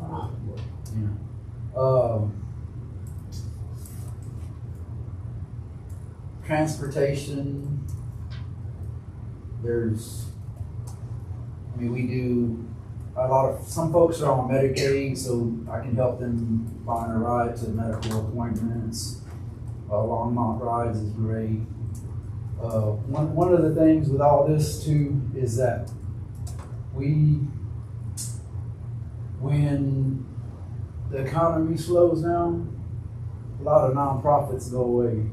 transportation. We do some folks are on Medicaid, so I can help them find a ride to medical appointments. Longmont rides is great. One of the things with all this too is that when the economy slows down, a lot of nonprofits go away,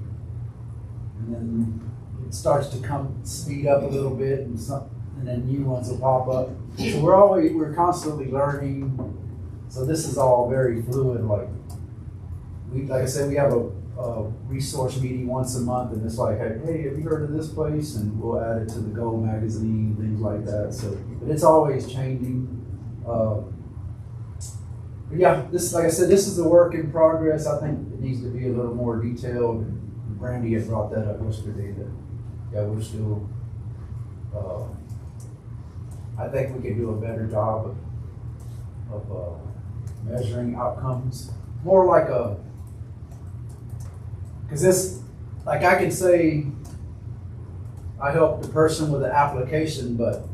and then it starts to speed up a little bit, and then new ones will pop up. So we're constantly learning. So this is all very fluid. Like I said, we have a resource meeting once a month, and it's like, hey, have you heard of this place? And we'll add it to the Go magazine, things like that. So, but it's always changing. But yeah, like I said, this is a work in progress. I think it needs to be a little more detailed. And Brandy had brought that up yesterday. That we're still. I think we could do a better job of measuring outcomes. More like because this, like I can say, I helped the person with the application, but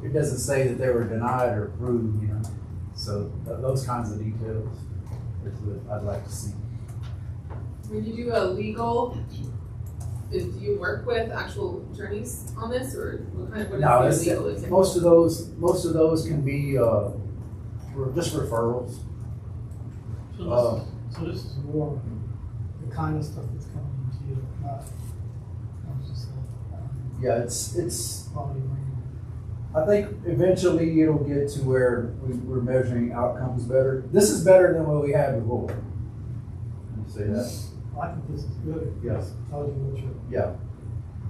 it doesn't say that they were denied or approved, So those kinds of details is what I'd like to see. When you do a legal, do you work with actual attorneys on this, or what is your legal example? Most of those can be just referrals. So this is more the kind of stuff that's coming into you, not just Yeah, it's. quality money. I think eventually it'll get to where we're measuring outcomes better. This is better than what we had before. Can you say that? I think this is good. Yes. Tells you what you're. Yeah,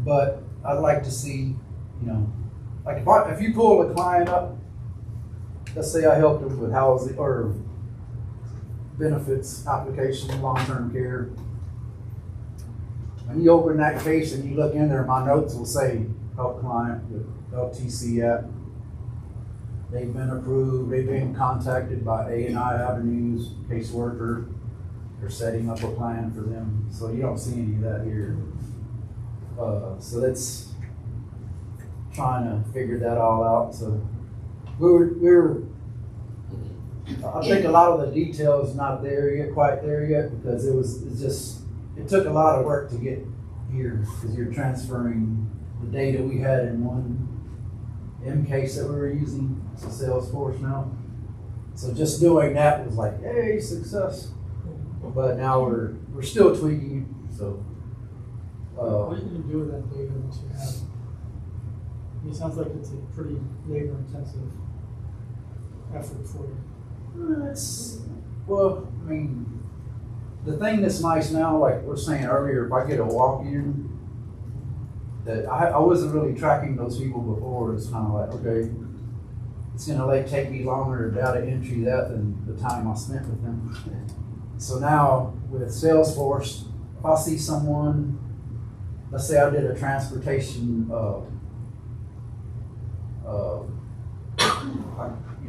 but I'd like to see, like if you pull a client up, let's say I helped them with housing or benefits application, long-term care, when you open that case and you look in there, my notes will say help client with LTC app. They've been approved, they've been contacted by A&I Avenues caseworker. They're setting up a plan for them, so you don't see any of that here. So that's trying to figure that all out. So I think a lot of the details not there yet, quite there yet, because it took a lot of work to get here, because you're transferring the data we had in one M case that we were using to Salesforce now. So just doing that was like, hey, success. But now we're still tweaking, so. What are you gonna do with that data once you have it? I mean, it sounds like it's a pretty labor intensive effort for you. Well, I mean, the thing that's nice now, like we were saying earlier, if I get a walk-in, that I wasn't really tracking those people before. It's kind of like, okay, it's gonna take me longer to data entry that than the time I spent with them. So now with Salesforce, if I see someone, let's say I did a transportation,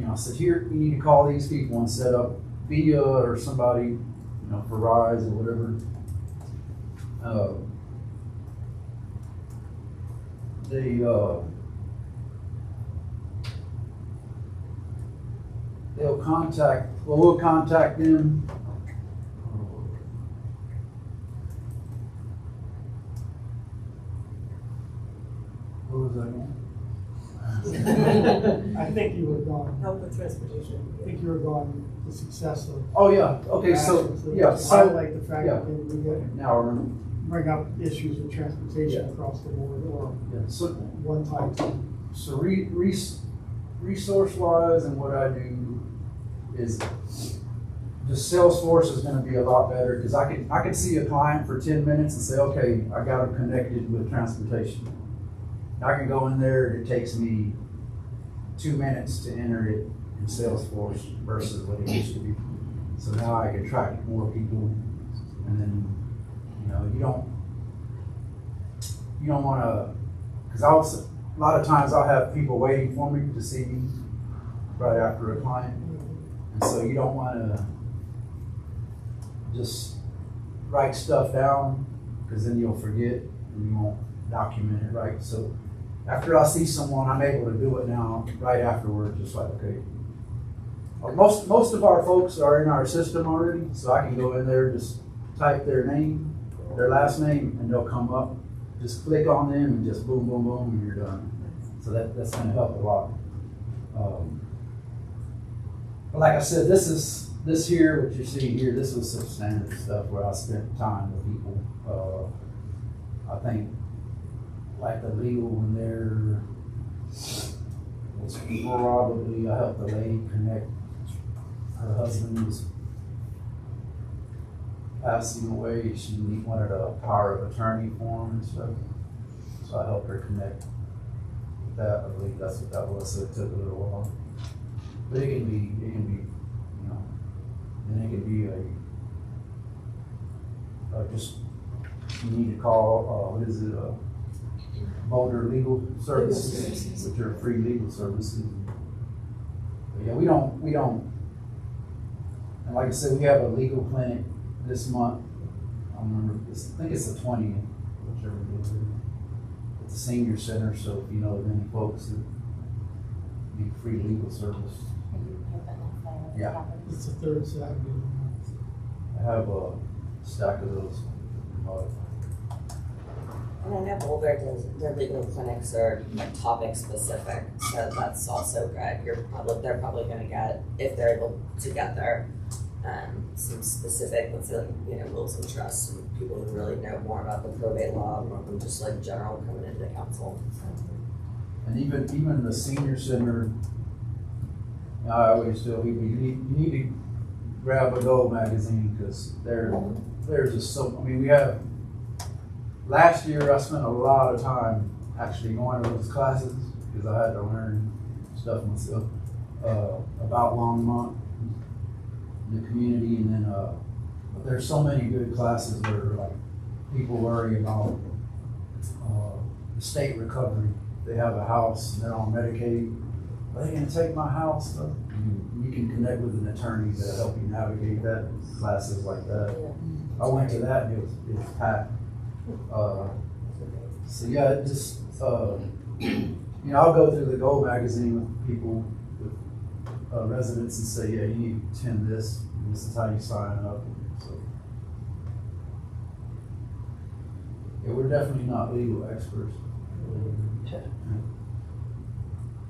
I said, here, you need to call these people and set up Via or somebody, for Rise or whatever. We'll contact them. What was that again? I think you would have gone, Help with transportation. I think you were gone the success of. Oh, yeah, okay, so, yeah, so, Highlight the fact yeah. that we get, now I remember. bring up issues with transportation across the board or Yeah, so, one time. so resource-wise and what I do is just Salesforce is gonna be a lot better, because I could see a client for 10 minutes and say, okay, I got them connected with transportation. I can go in there, it takes me 2 minutes to enter it in Salesforce versus what it used to be. So now I can track more people, and then, you don't wanna, because a lot of times I'll have people waiting for me to see me right after a client. And so you don't wanna just write stuff down, because then you'll forget and you won't document it right. So after I see someone, I'm able to do it now right afterward, just like, okay. Most of our folks are in our system already, so I can go in there, just type their name, their last name, and they'll come up. Just click on them and just boom, boom, boom, and you're done. So that's gonna help a lot. But like I said, this here, what you see here, this was some standard stuff where I spent time with people. I think like the legal one there was probably, I helped the lady connect, her husband was passing away. She wanted a power of attorney form and stuff. So I helped her connect with that. I believe that's what that was, so it took a little while. But it can be, and it can be just, you need to call, what is it, Boulder Legal Services, which are free legal services. But yeah, we don't, and like I said, we have a legal clinic this month. I think it's the 20th, whichever it is. It's a senior center, so if you know of any folks who need free legal service. Yeah. It's the third Saturday. I have a stack of those. And I know Boulder does, their legal clinics are topic specific, so that's also good. They're probably gonna get, if they're able to get there, some specific, let's say, wills and trusts, and people who really know more about the probate law, more than just like general coming into the council. And even the senior center, I always tell people, you need to grab a Go magazine, because there's just so, we have, last year I spent a lot of time actually going to those classes, because I had to learn stuff myself about Longmont, the community, and then but there's so many good classes that are like people worry about, the state recovery. They have a house, they're on Medicaid, are they gonna take my house? You can connect with an attorney to help you navigate that, classes like that. I went to that and it was packed. So yeah, it just, I'll go through the Gold magazine with people, with residents and say, yeah, you need to attend this, and this is how you sign up. So, yeah, we're definitely not legal experts.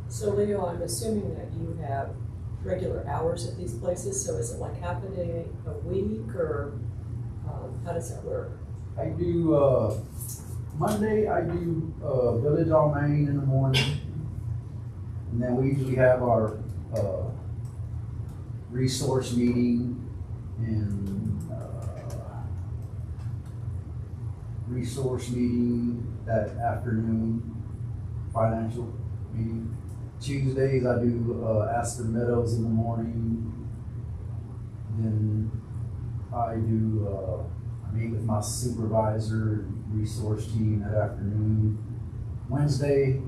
So Leo, I'm assuming that you have regular hours at these places, so is it like half a day a week, or how does that work? I do, Monday I do Village on Main in the morning. And then we usually have our resource meeting that afternoon, financial meeting. Tuesdays I do Aspen Meadows in the morning. Then I do I meet with my supervisor, resource team that afternoon. Wednesday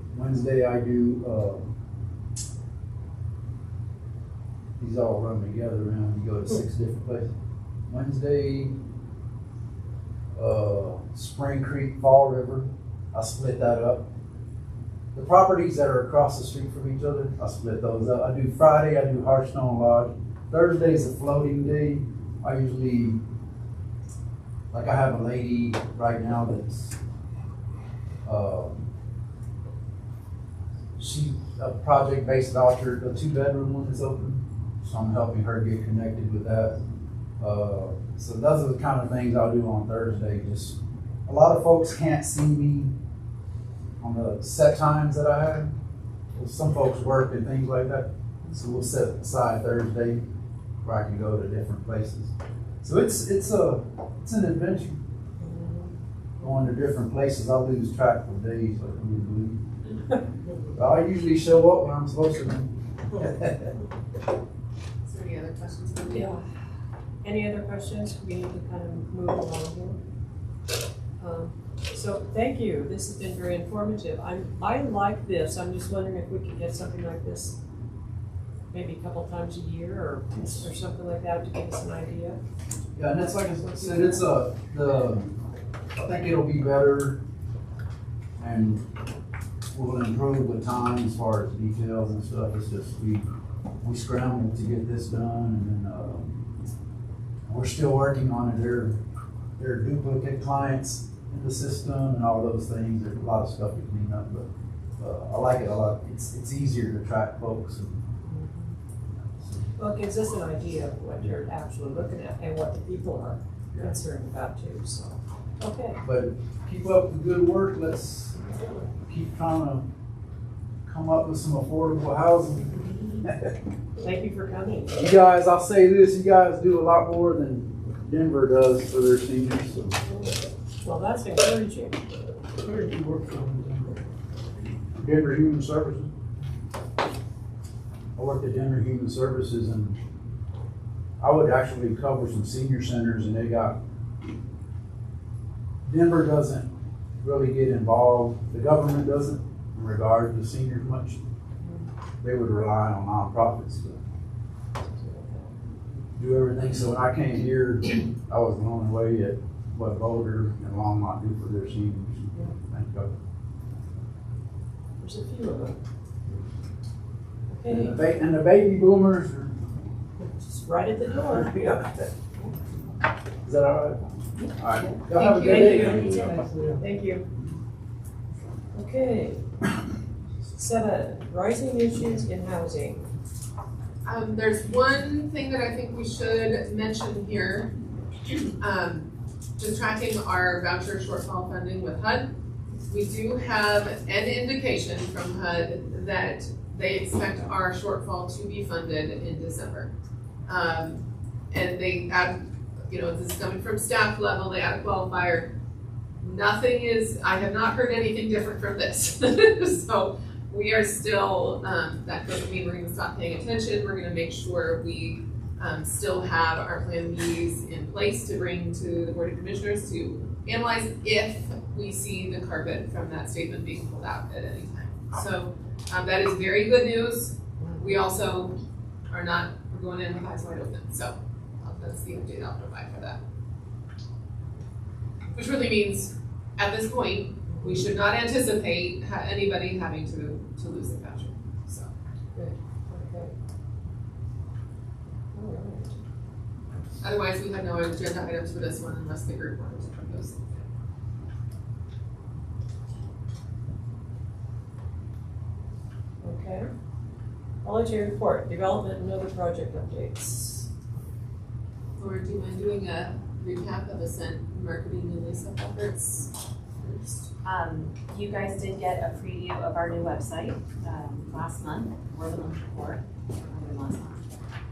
I do these all run together, man. You go to 6 different places. Wednesday, Spring Creek, Fall River. I split that up. The properties that are across the street from each other, I split those up. I do Friday, I do Hearthstone Lodge. Thursday is a floating day. I usually, like I have a lady right now that's, she, a project-based voucher, the 2-bedroom one is open. So I'm helping her get connected with that. So those are the kind of things I'll do on Thursday. Just a lot of folks can't see me on the set times that I have. Some folks work and things like that. So we'll set aside Thursday where I can go to different places. So it's an adventure. Going to different places, I lose track of days like you would believe. But I usually show up when I'm supposed to be. Is there any other questions for me? Yeah. Any other questions? We need to kind of move along here. So thank you. This has been very informative. I like this. I'm just wondering if we could get something like this maybe a couple times a year or something like that to give us an idea. Yeah, and it's like I said, I think it'll be better and we'll improve with time as far as details and stuff. It's just we scrambled to get this done, and then we're still working on it. There are duplicate clients in the system and all those things. There's a lot of stuff to clean up, but I like it a lot. It's easier to track folks. Well, it gives us an idea of what you're actually looking at and what the people are concerned about too, so, okay. But keep up the good work. Let's keep trying to come up with some affordable housing. Thank you for coming. You guys, I'll say this, you guys do a lot more than Denver does for their seniors. So. Well, that's encouraging. Where do you work for? Denver Human Services. I worked at Denver Human Services, and I would actually cover some senior centers, and Denver doesn't really get involved, the government doesn't, in regard to seniors much. They would rely on nonprofits to do everything. So when I came here, I was blown away at what Boulder and Longmont do for their seniors. Thank God. There's a few of them. And Okay, the baby boomers are. just right at the door. Is that all right? All right. Y'all have a good Thank day. you. Thank you. Okay. 7, rising issues in housing. There's one thing that I think we should mention here. Just tracking our voucher shortfall funding with HUD. We do have an indication from HUD that they expect our shortfall to be funded in December. And they add, this is coming from staff level, they add a qualifier. I have not heard anything different from this. So we are still, that doesn't mean we're gonna stop paying attention. We're gonna make sure we still have our Plan Bs in place to bring to the Board of Commissioners to analyze if we see the carpet from that statement being pulled out at any time. So that is very good news. We also are not, we're going in with eyes wide open, so that's the update I'll provide for that. Which really means, at this point, we should not anticipate anybody having to lose their voucher, so. Good, okay. All right. Otherwise, we have no agenda items for this one unless the group wanted to propose something. Okay. I'll let you report, development and other project updates. Laura, do you mind doing a recap of Ascent marketing and lease-up efforts first? You guys did get a preview of our new website, last month, or the month before, maybe last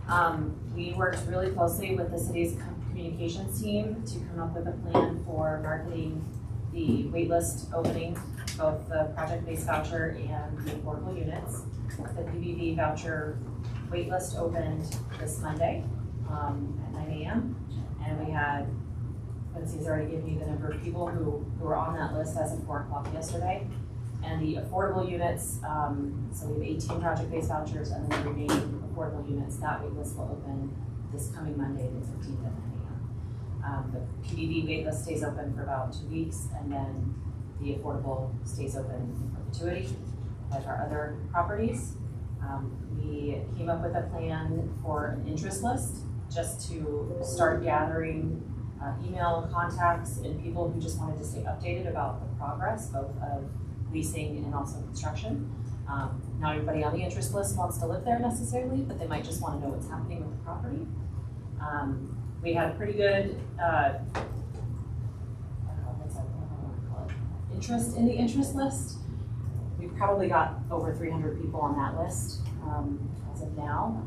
month. We worked really closely with the city's communications team to come up with a plan for marketing the waitlist opening, both the project-based voucher and the affordable units. The PBV voucher waitlist opened this Monday at 9 a.m. And we had, Quincy's already given you the number of people who were on that list as of 4 o'clock yesterday. And the affordable units, so we have 18 project-based vouchers, and then the remaining affordable units, that waitlist will open this coming Monday, the 15th at 9 a.m. The PBV waitlist stays open for about 2 weeks, and then the affordable stays open in perpetuity. Like our other properties, we came up with a plan for an interest list just to start gathering email contacts and people who just wanted to stay updated about the progress, both of leasing and also construction. Not everybody on the interest list wants to live there necessarily, but they might just want to know what's happening with the property. We had a pretty good interest in the interest list. We probably got over 300 people on that list as of now.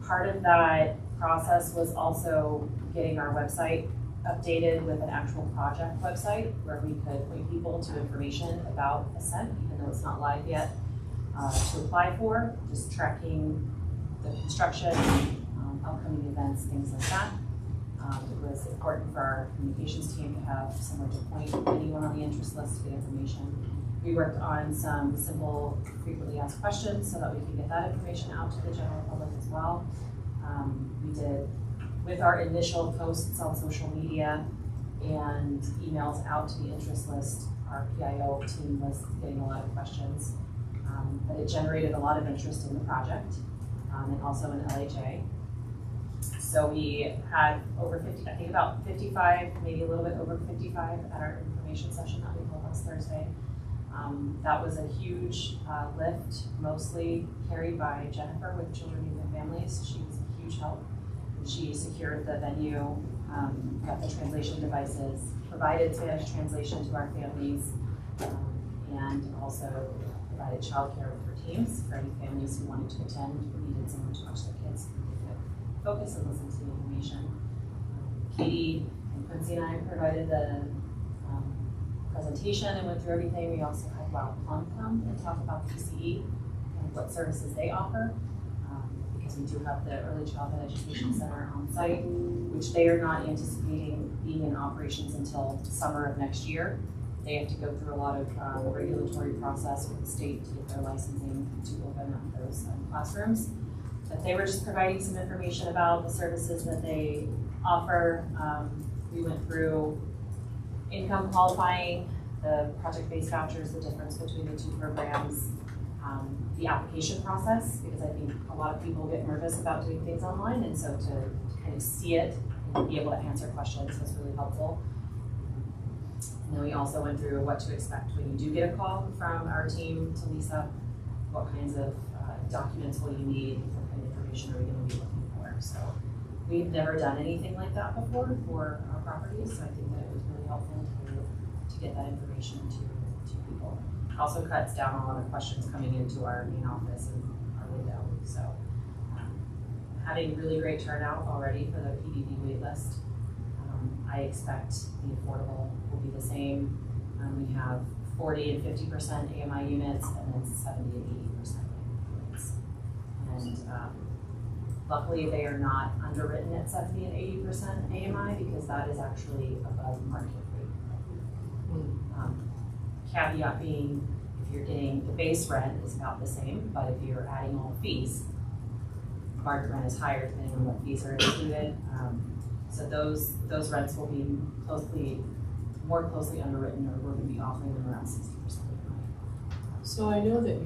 Part of that process was also getting our website updated with an actual project website where we could point people to information about Ascent, even though it's not live yet, to apply for, just tracking the construction, upcoming events, things like that. It was important for our communications team to have somewhere to point anyone on the interest list to get information. We worked on some simple frequently asked questions so that we could get that information out to the general public as well. We did, with our initial posts on social media and emails out to the interest list, our PIO team was getting a lot of questions, but it generated a lot of interest in the project and also in LHA. So we had over 50, I think about 55, maybe a little bit over 55 at our information session that we held last Thursday. That was a huge lift, mostly carried by Jennifer with Children, Youth and Families. She was a huge help. She secured the venue, got the translation devices, provided Spanish translation to our families, and also provided childcare for teams for any families who wanted to attend or needed someone to watch their kids so they could focus and listen to the information. Katie and Quincy and I provided the presentation and went through everything. We also had Wild Plum come and talk about PCE and what services they offer, because we do have the Early Childhood Education Center on site, which they are not anticipating being in operations until summer of next year. They have to go through a lot of regulatory process with the state to get their licensing to open up those classrooms. But they were just providing some information about the services that they offer. We went through income qualifying, the project-based vouchers, the difference between the two programs, the application process, because I think a lot of people get nervous about doing things online, and so to kind of see it and be able to answer questions was really helpful. And then we also went through what to expect when you do get a call from our team to lease up, what kinds of documents will you need, what kind of information are we going to be looking for. So we've never done anything like that before for our properties, so I think that it was really helpful to get that information to people. It also cuts down a lot of questions coming into our main office and our window. So having really great turnout already for the PDD wait list. I expect the affordable will be the same. We have 40 and 50% AMI units, and then 70 and 80% units. And luckily, they are not underwritten at 70 and 80% AMI because that is actually above market rate. Caveat being, if you're getting, the base rent is about the same, but if you're adding all the fees, market rent is higher depending on what fees are included. So those rents will be more closely underwritten, or we're gonna be offering them around 60% of the money. So I know that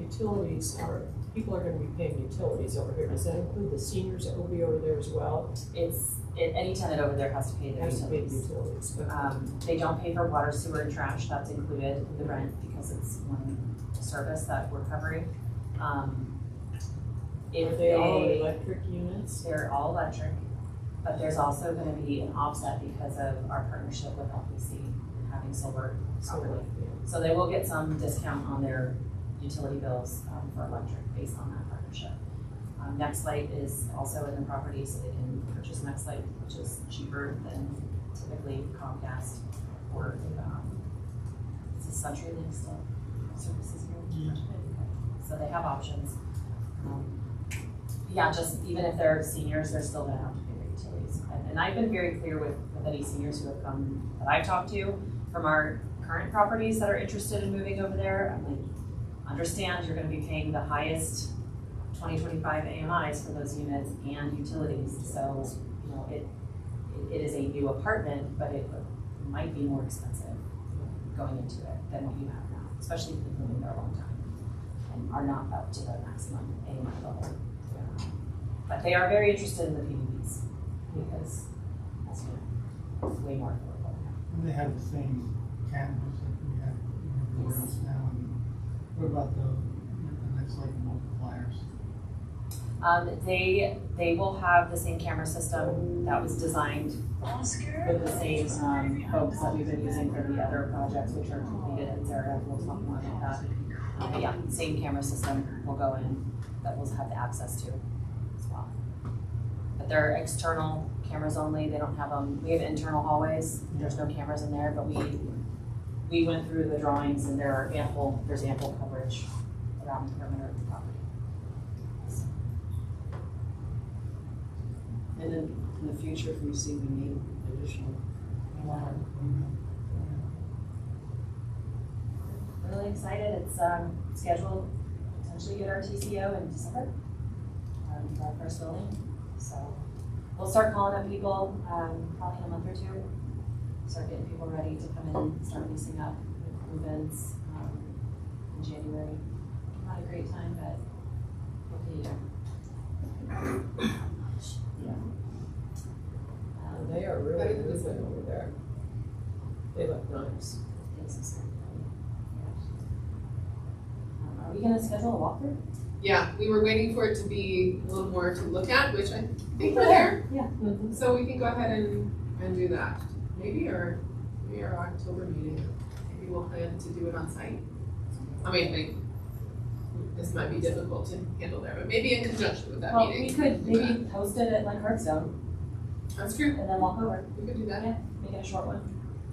people are gonna be paying utilities over here. Does that include the seniors that will be over there as well? Any tenant over there has to pay their Has to pay the utilities. utilities. They don't pay for water, sewer, and trash, that's included in the rent because it's one service that we're covering. Are If they all electric units? they're all electric, but there's also gonna be an offset because of our partnership with LPC and having solar property. So they will get some discount on their utility bills for electric based on that partnership. Nextlight is also in the property, so they can purchase Nextlight, which is cheaper than typically Comcast or is it CenturyLink still services here? Yeah. So they have options. Yeah, just even if they're seniors, they're still gonna have to pay their utilities. And I've been very clear with any seniors who have come, that I've talked to from our current properties that are interested in moving over there. I'm like, understand you're gonna be paying the highest 2025 AMIs for those units and utilities. So, you know, it is a new apartment, but it might be more expensive going into it than what you have now, especially if you've been living there a long time and are not up to the maximum AMI level. But they are very interested in the PDPs because that's way more affordable. And they have the same cameras that we have everywhere else now. And what about the next like multipliers? They will have the same camera system that was designed with the same folks that we've been using for the other projects, which are completed, and Sarah will talk more about that. But yeah, same camera system will go in that we'll have the access to as well. But they're external cameras only. They don't have we have internal hallways. There's no cameras in there, but we went through the drawings and there's ample coverage around the perimeter of the property. And then in the future, if we see we need additional. Really excited. It's scheduled to potentially get our TCO in December for our first building. So we'll start calling up people probably in a month or two. Start getting people ready to come in and start leasing up move-ins in January. Not a great time, but what can you do? Yeah. They are really moving over there. They look nice. Are we gonna schedule a walkthrough? Yeah, we were waiting for it to be a little more to look at, which I think we're there. Yeah. So we can go ahead and do that. Maybe our October meeting, maybe we'll plan to do it on site. I mean, this might be difficult to handle there, but maybe in conjunction with that Well, meeting. we could maybe host it at like Hearthstone That's true. and then walk over. We could do that. Yeah, make it a short one.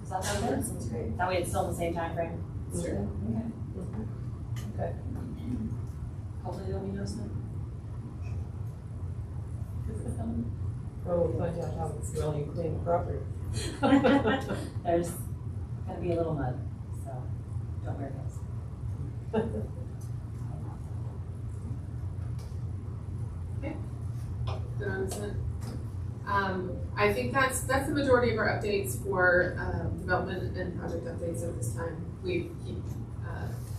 Does that sound good? Sounds great. That way it's still in the same time frame. That's true. Okay. Okay. Hopefully there'll be no snow. Well, we'll find out how it's well you clean the property. There's gonna be a little mud, so don't wear those. Good understand. I think that's the majority of our updates for development and project updates at this time. We keep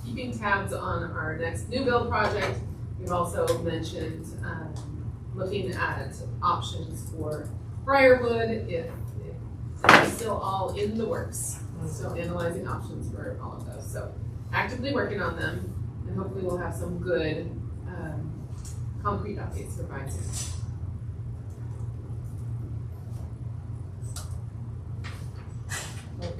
keeping tabs on our next new build project. We've also mentioned looking at options for Briarwood if they're still all in the works. Still analyzing options for all of those. So actively working on them, and hopefully we'll have some good concrete updates to provide soon. Okay.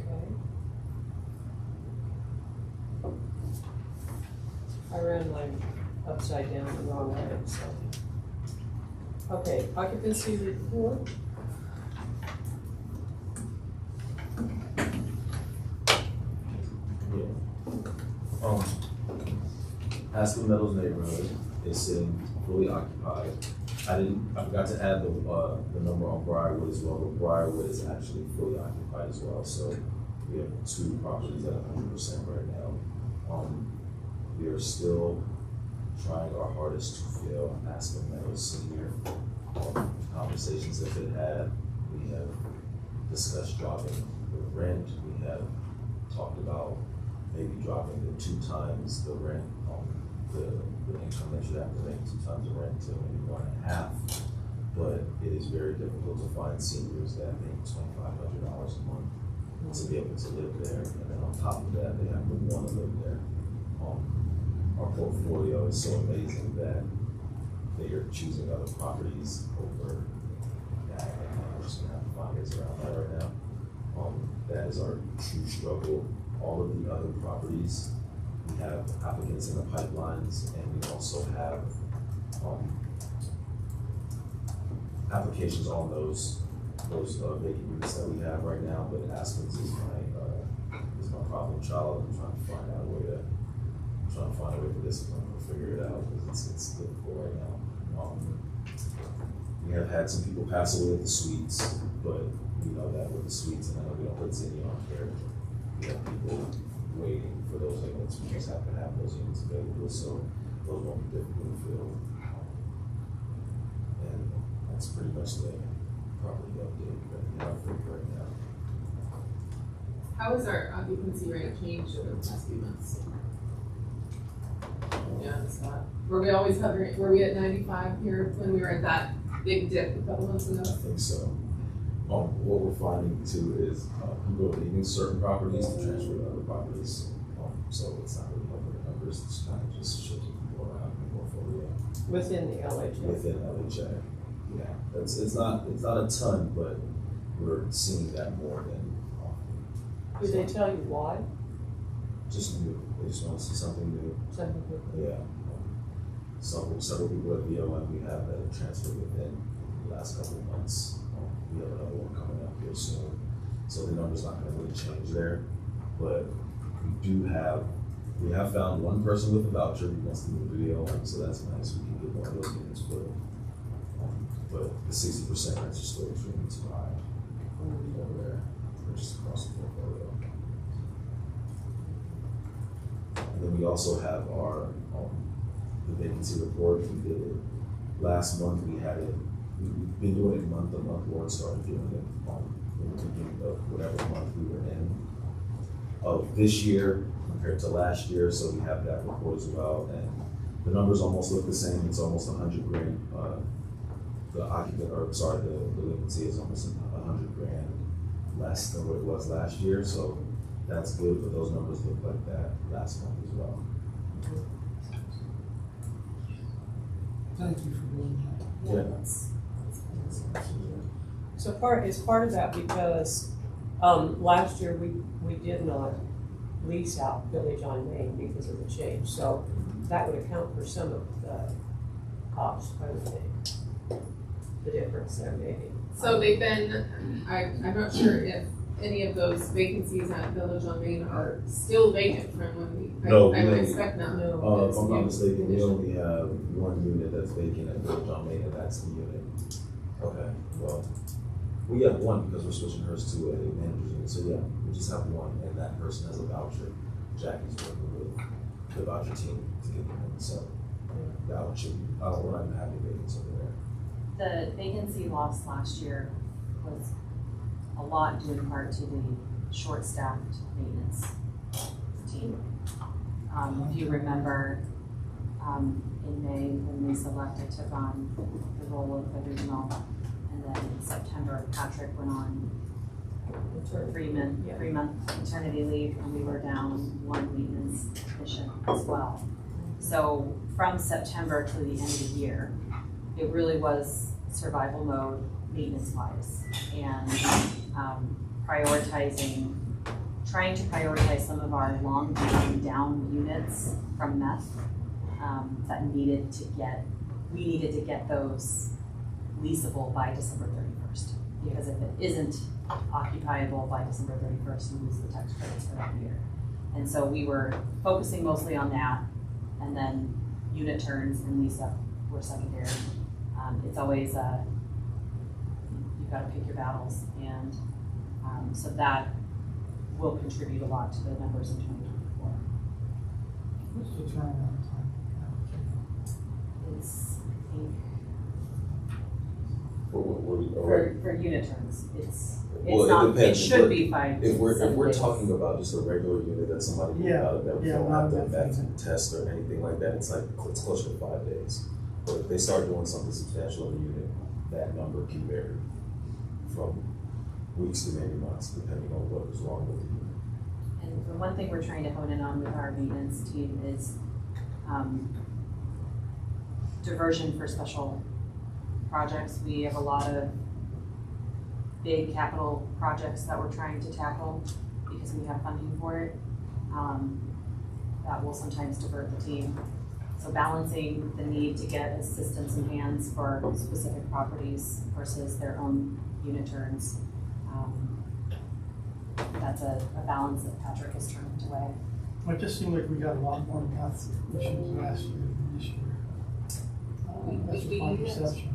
I ran mine upside down the wrong way, so. Okay, occupancy report. Haskell Meadows neighborhood is sitting fully occupied. I forgot to add the number on Briarwood as well, but Briarwood is actually fully occupied as well. So We have 2 properties at 100% right now. We are still trying our hardest to fill Aspen Meadows Senior. Conversations have been had. We have discussed dropping the rent. We have talked about maybe dropping the 2 times the rent on the income that you have to make 2 times the rent to maybe 1.5. But it is very difficult to find seniors that make $2,500 a month to be able to live there. And then on top of that, they have to want to live there. Our portfolio is so amazing that they are choosing other properties over that. And we're just gonna have to find ways around that right now. That is our true struggle. All of the other properties, we have applicants in the pipelines, and we also have applications on those vacant units that we have right now. But Aspen's is my problem child. I'm trying to find out a way for this one to figure it out, because it's difficult right now. We have had some people pass away at the suites, but we know that with the suites, and I know we don't put any on here. We have people waiting for those units. We just have to have those units available, so those won't be difficult to fill. And that's pretty much the property update that we have for right now. How has our occupancy rate changed over the past few months? Yeah, it's not. Were we always hovering, were we at 95 here when we were at that big dip a couple months ago? I think so. What we're finding too is people are leaving certain properties to transfer to other properties. So it's not really helping the numbers, it's kind of just shifting people around in the portfolio. Within the LHA. Within LHA, yeah. It's not a ton, but we're seeing that more than often. Did they tell you why? Just new. They just want to see something new. Something different? Yeah. Several people at VOM we have that have transferred within the last couple of months. We have another one coming up here soon. So the number's not going to really change there. But we have found one person with a voucher who wants to move to VOM, so that's nice. We can get one of those units filled. But the 60% rents are still extremely too high over there, just across the portfolio. And then we also have our the vacancy report. We did it last month. We had it. We've been doing it month to month. Lauren started doing it in the beginning of whatever month we were in of this year compared to last year. So we have that report as well, and the numbers almost look the same. It's almost 100 grand. The delinquency is almost 100 grand less than what it was last year. So that's good, but those numbers look like that last month as well. Thank you for doing that. Yeah. So is part of that because last year we did not lease out Village on Main because of the change. So that would account for some of the cost, I would think, the difference there maybe. So they've been, I'm not sure if any of those vacancies at Village on Main are still vacant from when we, No, I would we- expect not. No. If I'm not mistaken, we only have one unit that's vacant at Village on Main, and that's the unit. Okay, well, we have one because we're switching hers to a manager's unit. So yeah, we just have one, and that person has a voucher. Jackie's working with the voucher team to get them in. So that one should be, we're not even having vacancies over there. The vacancy loss last year was a lot due in part to the short-staffed maintenance team. If you remember, in May, when Lisa left, I took on the role of the regional, and then in September, Patrick went on three-month maternity leave, and we were down one maintenance position as well. So from September to the end of the year, it really was survival mode maintenance-wise, and trying to prioritize some of our long down units from meth that we needed to get those leasable by December 31st. Because if it isn't occupiable by December 31st, we lose the tax credits for that year. And so we were focusing mostly on that, and then unit turns and lease up were secondary. It's always you've got to pick your battles, and so that will contribute a lot to the numbers in 2024. What's the turnaround time? It's, I think, for unit terms, it's Well, it not, it depends. should be 5 to If 7 we're days. talking about just a regular unit that somebody moved Yeah, out of, that we yeah, don't not have to that meth thing. test or anything like that, it's closer to 5 days. But if they start doing something substantial in the unit, that number can vary from weeks to maybe months, depending on what is wrong with the unit. And the one thing we're trying to hone in on with our maintenance team is diversion for special projects. We have a lot of big capital projects that we're trying to tackle because we have funding for it. That will sometimes divert the team. So balancing the need to get assistance in hands for specific properties versus their own unit turns. That's a balance that Patrick has turned away. It just seemed like we got a lot more math issues last year than this year. That's just my perception.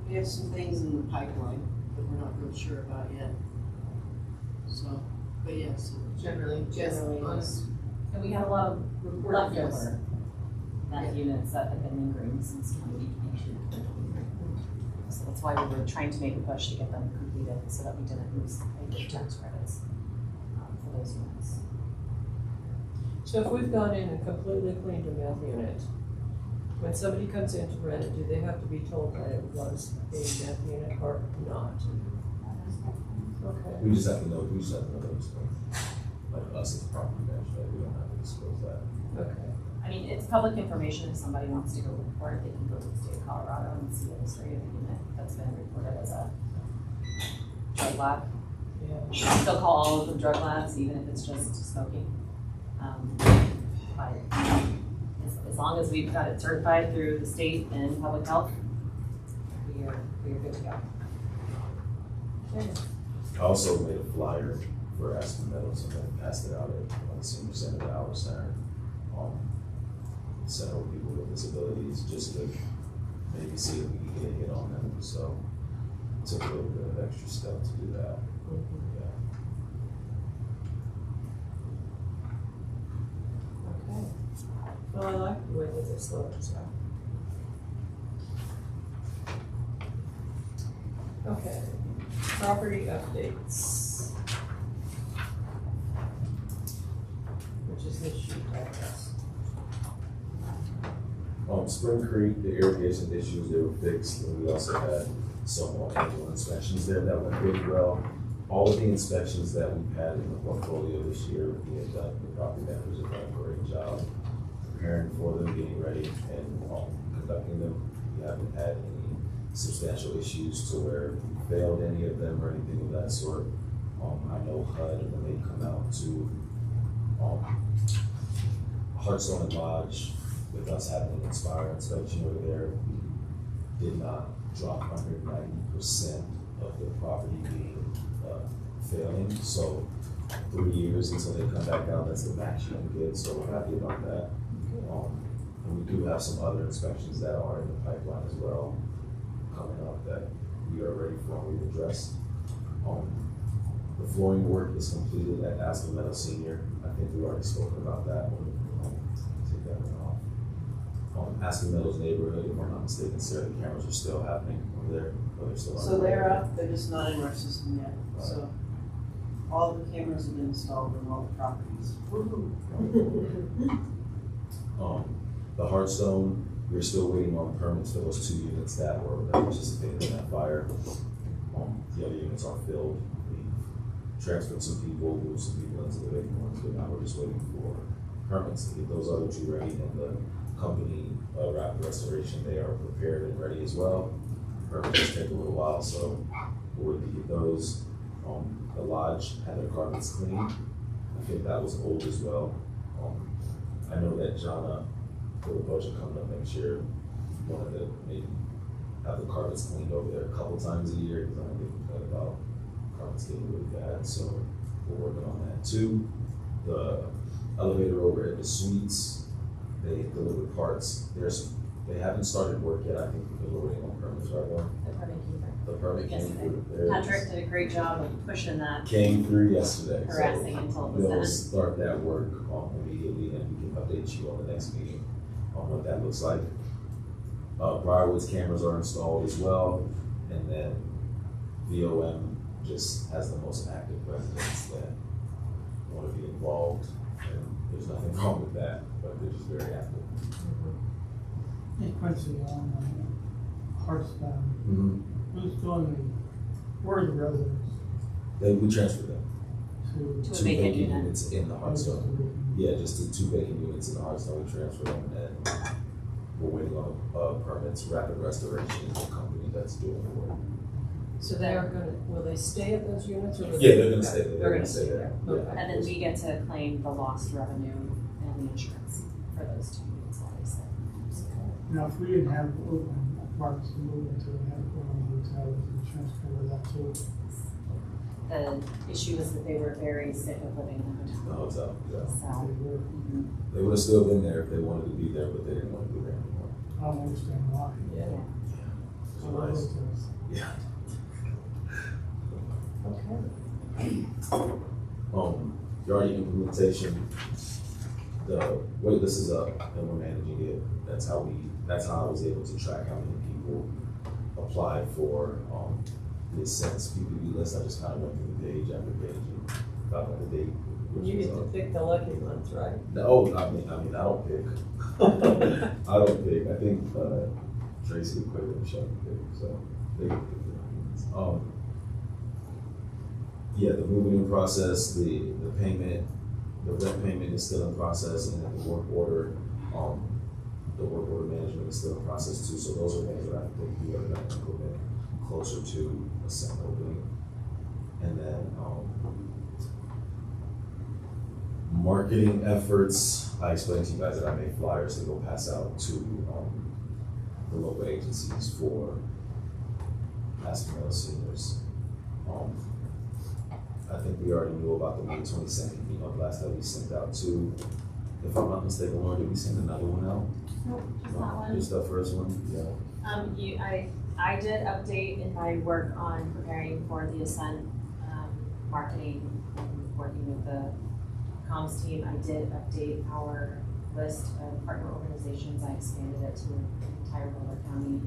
We have some things in the pipeline that we're not real sure about yet. So, but yes, Generally, honest. And we had a lot of leftover meth units that have been lingering since 2022. So that's why we were trying to make a push to get them completed so that we didn't lose any tax credits for those units. So if we've gone in and completely cleaned a meth unit, when somebody comes in to rent it, do they have to be told that it was a meth unit or not? Okay. We just have to know those things. Like us as a property manager, we don't have to disclose that. Okay. I mean, it's public information. If somebody wants to go look for it, they can go to the state of Colorado and see the history of the unit that's been reported as a drug lab. Yeah. We still call all of them drug labs, even if it's just smoking. But as long as we've got it certified through the state and public health, we are good to go. Okay. I also made a flyer for Aspen Meadows and then passed it out at the senior center, the Hour Center. Several people with disabilities, just to maybe see if we can get a hit on them. So took a little bit of extra step to do that. Yeah. Okay. Well, I like the way that this looks, so. Okay, property updates. Which is this sheet, I guess. Spring Creek, the irrigation issues, they were fixed, and we also had some annual inspections there that went really well. All of the inspections that we've had in the portfolio this year, we have done, the property managers have done a great job preparing for them, getting ready, and conducting them. We haven't had any substantial issues to where we failed any of them or anything of that sort. I know HUD, when they come out to Hartstone and Lodge, with us having an Inspire inspection over there, we did not drop 190% of the property being failing. So 3 years until they come back out, that's the max you can get, so we're happy about that. And we do have some other inspections that are in the pipeline as well, coming up that we are ready for and we've addressed. The flooring work is completed at Aspen Meadows Senior. I think we've already spoken about that one. Take that one off. Aspen Meadows neighborhood, if I'm not mistaken, Sarah, the cameras are still happening over there, but they're still on. so they're up, they're just not in our system yet. So all the cameras have been installed on all the properties. The Hartstone, we're still waiting on permits for those 2 units that participated in that fire. The other units are filled. We've transferred some people, moved some people into the vacant ones, but now we're just waiting for permits to get those other 2 ready. And the company, Rapid Restoration, they are prepared and ready as well. Permits take a little while, so we'll wait to get those. The lodge had their carpets cleaned. I think that was old as well. I know that Jonna, for the budget coming up next year, wanted to maybe have the carpets cleaned over there a couple times a year, because I think we've got about carpets getting really bad, so we're working on that too. The elevator over at the suites, they delivered parts. There's They haven't started work yet, I think because we're waiting on permits, right, Lauren? The permit keeper. The permit came Yesterday. through. There it is. Patrick did a great job of pushing that, Came through yesterday, so harassing until it was they'll done. start that work immediately, and we can update you on the next meeting on what that looks like. Briarwood's cameras are installed as well, and then VOM just has the most active residents that want to be involved, and there's nothing wrong with that, but they're just very active. Hey Quincy, on Hearthstone, Mm-hmm. who's doing where are the residents We transfer them. to? To a Two vacant vacant unit. units in the Hearthstone. Yeah, just the 2 vacant units in the Hearthstone, we transfer them, and we're waiting on permits. Rapid Restoration is the company that's doing the work. So they are gonna, will they stay at those units or? will Yeah, they- they're gonna stay there. They're gonna stay there, Yeah. okay. And then we get to claim the lost revenue and the insurance for those 2 units, obviously. Now, if we didn't have open markets to move into and have one of the hotels and transfer that too. The issue was that they were very sick of living in the The hotel, hotel, yeah. so. They were, They would have still been there if they wanted to be there, but they didn't want to be there anymore. I don't understand why. Yeah, So I love nice. hotels. Yeah. okay. Yardie implementation, the wait list is up and we're managing it. That's how I was able to track how many people applied for, the Sept PPP list. I just kind of went through the page after page and found out the date. which You was, get to pick the lucky ones, right? No, I mean, I don't pick. I don't pick. I think, Tracy would quit and Michelle would pick, so they can pick the lucky ones. Yeah, the moving in process, the payment, the rent payment is still in process, and then the work order management is still in process too. So those are things that I think we are going to implement closer to a Sept opening. And then marketing efforts. I explained to you guys that I made flyers to go pass out to the local agencies for Aspen seniors. I think we already knew about the May 22nd email blast that we sent out to, if I'm not mistaken, Lauren, did we send another one out? Nope, just that one. Just the first one? Yeah. I did update in my work on preparing for the Ascent, marketing, and working with the comms team. I did update our list of partner organizations. I expanded it to the entire Boulder County.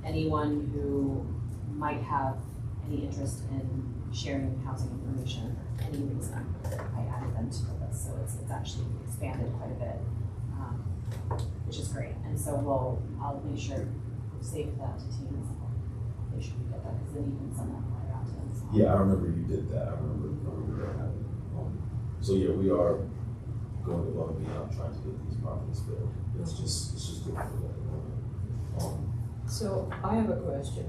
Anyone who might have any interest in sharing housing information for any reason, I added them to the list. So it's actually expanded quite a bit, which is great. And so I'll make sure we save that to teams. They should get that because then you can send that right out to them. So. Yeah, I remember you did that. I remember that happening. So yeah, we are going above and beyond trying to get these properties filled. It's just difficult at the moment. So I have a question.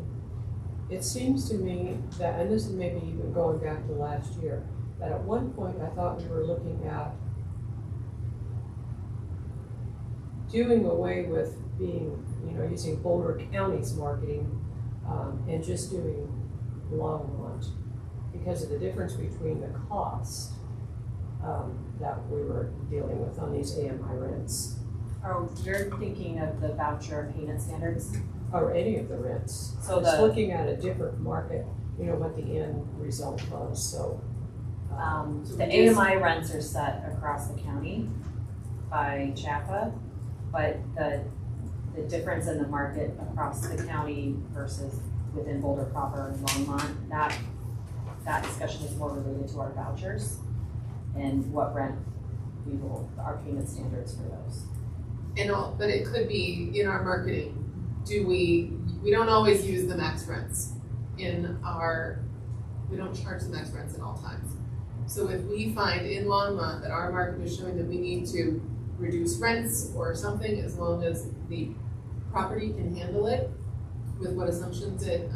It seems to me that, and this is maybe even going back to last year, that at one point I thought we were looking at doing away with being, using Boulder County's marketing, and just doing Longmont because of the difference between the cost that we were dealing with on these AMI rents, Oh, you're thinking of the voucher payment standards? or any of the rents. So Just the- looking at a different market, what the end result was, so. The AMI rents are set across the county by CHAPA, but the difference in the market across the county versus within Boulder proper and Longmont, that discussion is more related to our vouchers and what rent our payment standards for those. But it could be in our marketing, we don't always use the max rents we don't charge the max rents at all times. So if we find in Longmont that our market is showing that we need to reduce rents or something, as long as the property can handle it with what assumptions it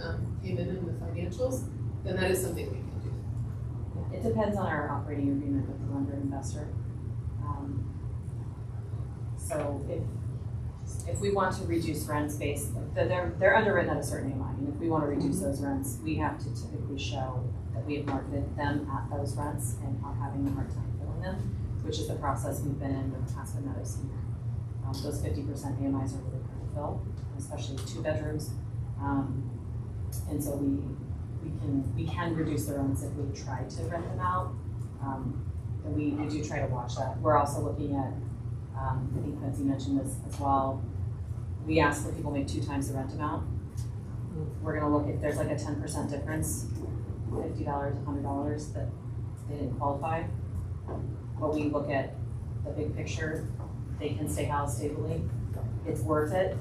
came in the financials, then that is something we can do. It depends on our operating agreement with the lender investor. So if we want to reduce rents they're underwritten at a certain amount, and if we want to reduce those rents, we have to typically show that we have marketed them at those rents and are having a hard time filling them, which is the process we've been in with Aspen Meadows Senior. those 50% AMIs are really hard to fill, especially 2 bedrooms. And so we can reduce the rents if we try to rent them out. And we do try to watch that. We're also looking at, I think Quincy mentioned this as well. We ask that people make 2 times the rent amount. We're gonna look if there's like a 10% difference, $50, $100 that they didn't qualify. But we look at the big picture. They can stay housed stably. It's worth it.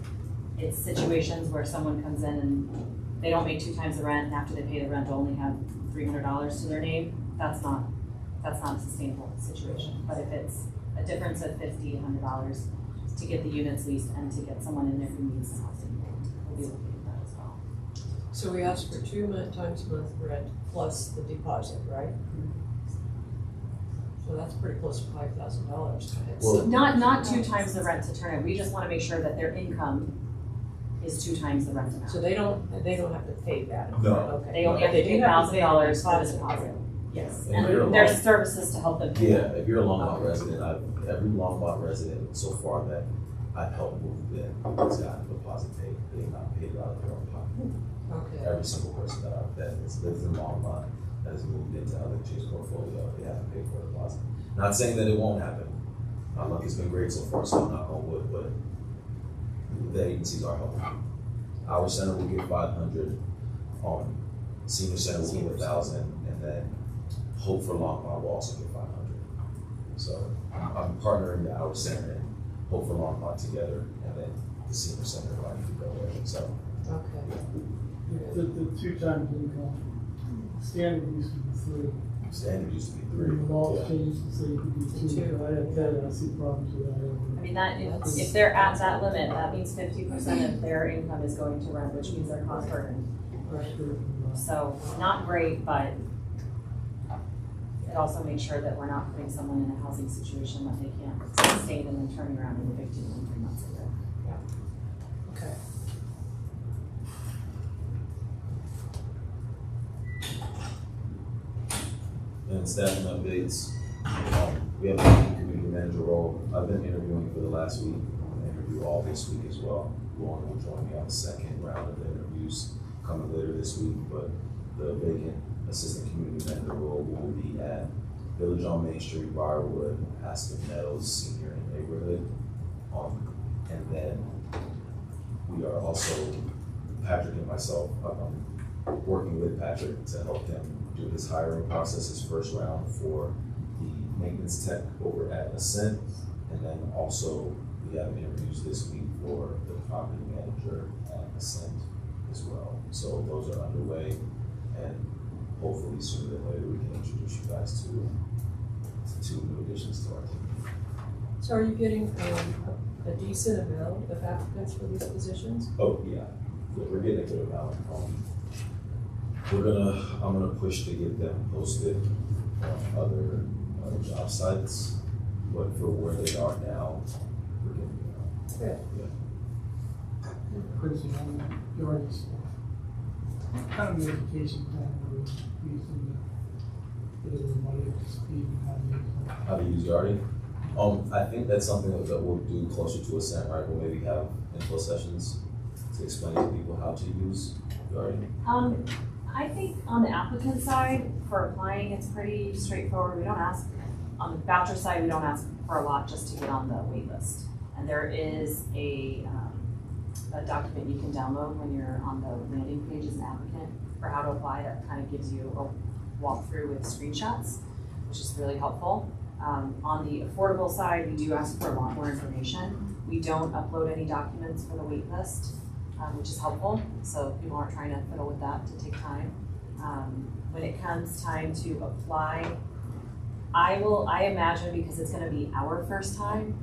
It's situations where someone comes in and they don't make 2 times the rent, and after they pay the rent, only have $300 to their name. That's not a sustainable situation. But if it's a difference of $50, $100 to get the units leased and to get someone in there who needs housing, we'll be looking at that as well. So we asked for 2 times month rent plus the deposit, right? So that's pretty close to $5,000. Well- Not 2 times the rent to turn it. We just want to make sure that their income is 2 times the rent amount. So they don't have to pay that? No. Okay. They only have to They do pay have to pay $1,000 for the deposit. deposit. Yes, And you're and there's services to help them. pay Yeah, that. if you're a Longmont resident, every Longmont resident so far that I've helped move in has gotten a deposit paid. They've not paid it out of their own pocket. Okay. Every single person that has lived in Longmont that has moved into other Chase portfolio, they haven't paid for a deposit. Not saying that it won't happen. My luck has been great so far, so I'm not on wood, but the agencies are helping. Our center will get 500, senior center will get 1,000, and then Hope for Longmont will also get 500. So I'm partnering the Our Center and Hope for Longmont together, and then the senior center if I need to go there. So Okay. The 2 times income, standard used to be 3. standard used to be The 3. law Yeah. changed to say you could do 2. I have that, I see problems with that. I mean, that, if they're at that limit, that means 50% of their income is going to rent, which means their cost burden. So, not great, but it also makes sure that we're not putting someone in a housing situation that they can't sustain and then turning around and evicting them 3 months later. Okay. And staffing updates, we have a community manager role. I've been interviewing for the last week. I'm going to interview all this week as well. Lauren will join me on the 2nd round of the interviews coming later this week, but the vacant assistant community manager role will be at Village on Main Street, Briarwood, Aspen Meadows, Senior and Neighborhood. And then we are also, Patrick and myself, working with Patrick to help him do his hiring process, his first round for the maintenance tech over at Ascent. And then also we have interviews this week for the property manager at Ascent as well. So those are underway, and hopefully sooner than later we can introduce you guys to 2 new additions to our team. So are you getting a decent amount of applicants for these positions? Oh, yeah, we're getting a good amount. I'm gonna push to get them posted on other job sites, but for where they are now, we're getting, Good. Quincy, you already stuff. What kind of an education plan are we using to get everybody up to speed and how to use it? how to use Yardi. I think that's something that we'll do closer to Ascent, right? We'll maybe have info sessions to explain to people how to use Yardi. I think on the applicant side, for applying, it's pretty straightforward. We don't ask, on the voucher side, we don't ask for a lot just to get on the wait list. And there is a document you can download when you're on the landing page as an applicant for how to apply that kind of gives you a walkthrough with screenshots, which is really helpful. On the affordable side, we do ask for a lot more information. We don't upload any documents for the wait list, which is helpful, so people aren't trying to fiddle with that to take time. When it comes time to apply, I imagine, because it's gonna be our first time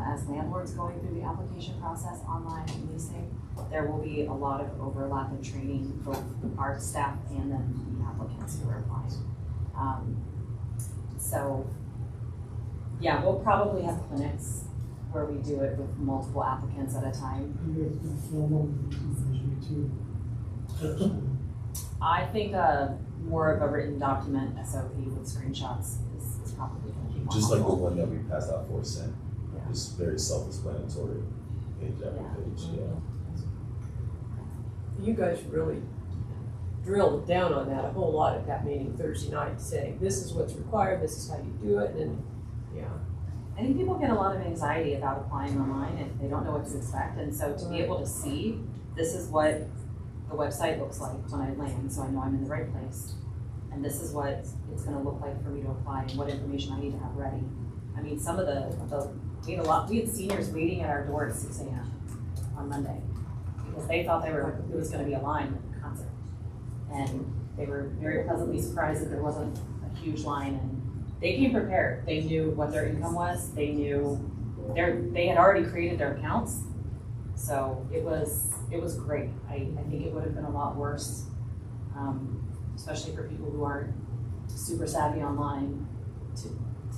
as landlords going through the application process online and leasing, there will be a lot of overlap in training, both our staff and then the applicants who are applying. So, yeah, we'll probably have clinics where we do it with multiple applicants at a time. You guys been formal, you too. I think more of a written document SOP with screenshots is probably going to be more Just like the helpful. one that we passed out for Ascent. Yeah. It's very self-explanatory, page after page, yeah. You guys really drilled down on that a whole lot at that meeting Thursday night, saying this is what's required, this is how you do it, and, yeah. I think people get a lot of anxiety about applying online and they don't know what to expect, and so to be able to see, this is what the website looks like when I land, so I know I'm in the right place. And this is what it's gonna look like for me to apply and what information I need to have ready. I mean, some of we had seniors waiting at our door at 6 a.m. on Monday because they thought it was gonna be a line at the concert. And they were very pleasantly surprised that there wasn't a huge line, and they came prepared. They knew what their income was, they knew they had already created their accounts. So it was great. I think it would have been a lot worse, especially for people who aren't super savvy online, to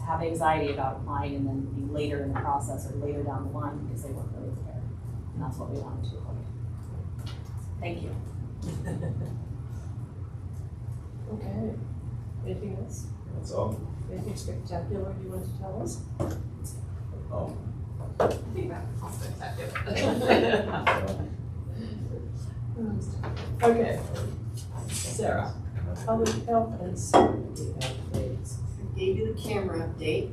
have anxiety about applying and then be later in the process or later down the line because they weren't really prepared. And that's what we wanted to avoid. Thank you. Okay, anything else? That's all. Anything spectacular you want to tell us? I think that's all spectacular. Okay, Sarah, public health and safety updates. Gave you the camera update.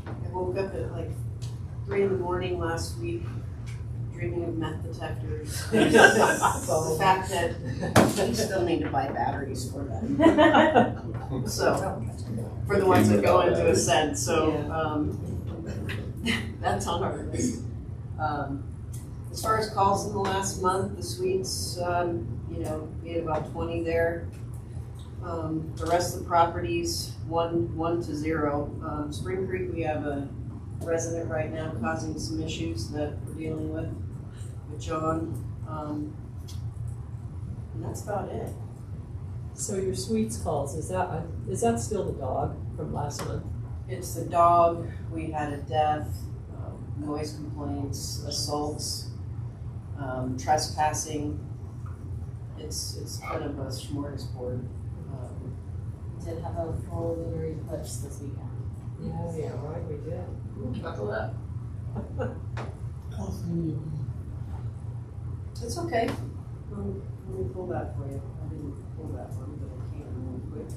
I woke up at like 3 a.m. last week, dreaming of meth detectors. The fact that we still need to buy batteries for them. So, for the ones that go into a scent, so, that's on our list. As far as calls in the last month, the suites, we had about 20 there. The rest of the properties, 1 to 0. Spring Creek, we have a resident right now causing some issues that we're dealing with John. And that's about it. So your suites calls, is that still the dog from last month? It's the dog, we had a death, noise complaints, assaults, trespassing. It's kind of a smorgasbord. Did have a full lunar eclipse this weekend. Yeah, right, we did. Buckle up. It's okay. Let me pull that for you. I didn't pull that one, but I can real quick.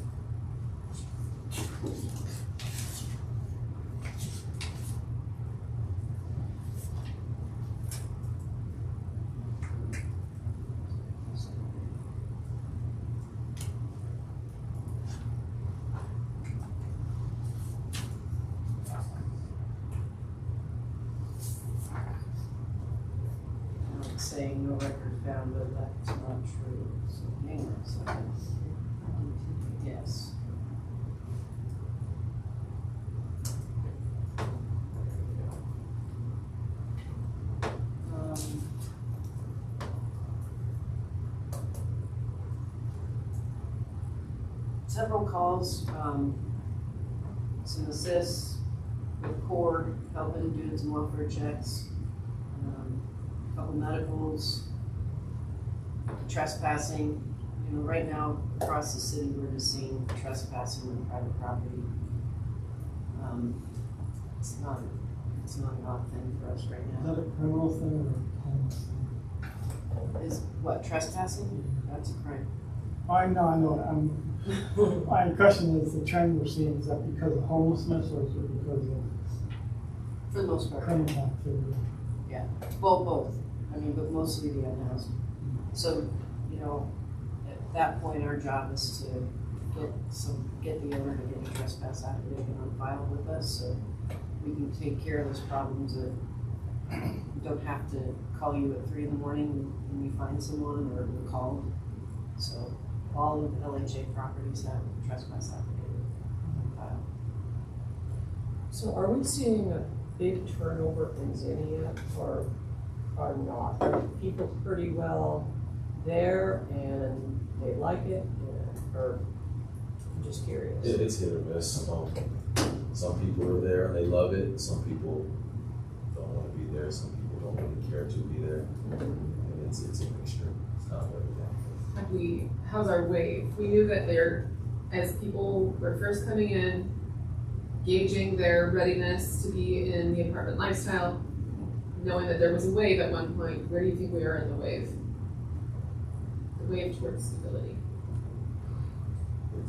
Saying no record found, but that's not true. So hang on a second. Yes. Several calls, some assists with CORE, helping doing some welfare checks. Couple medicals, trespassing. Right now across the city we're just seeing trespassing on private property. It's not an odd thing for us right Is now. that a criminal thing or a homeless thing? Is what, trespassing? That's a crime. I know. My question is, the trend we're seeing, is that because of homelessness or is it because of For the most part. criminal activity? Well, both. But mostly the unhoused. So, at that point, our job is to get the owner to get a trespass affidavit on file with us, so we can take care of those problems that we don't have to call you at 3 a.m. when we find someone or we're called. So, all of the LHA properties have a trespass affidavit on file. So are we seeing a big turnover in Zinnia or not? Are people pretty well there and they like it, or I'm just curious? It's hit or miss. Some people are there and they love it. Some people don't want to be there. Some people don't really care to be there. And it's a mixture. It's not everything. How's our wave? We knew that as people were first coming in, gauging their readiness to be in the apartment lifestyle, knowing that there was a wave at one point. Where do you think we are in the wave? The wave towards stability.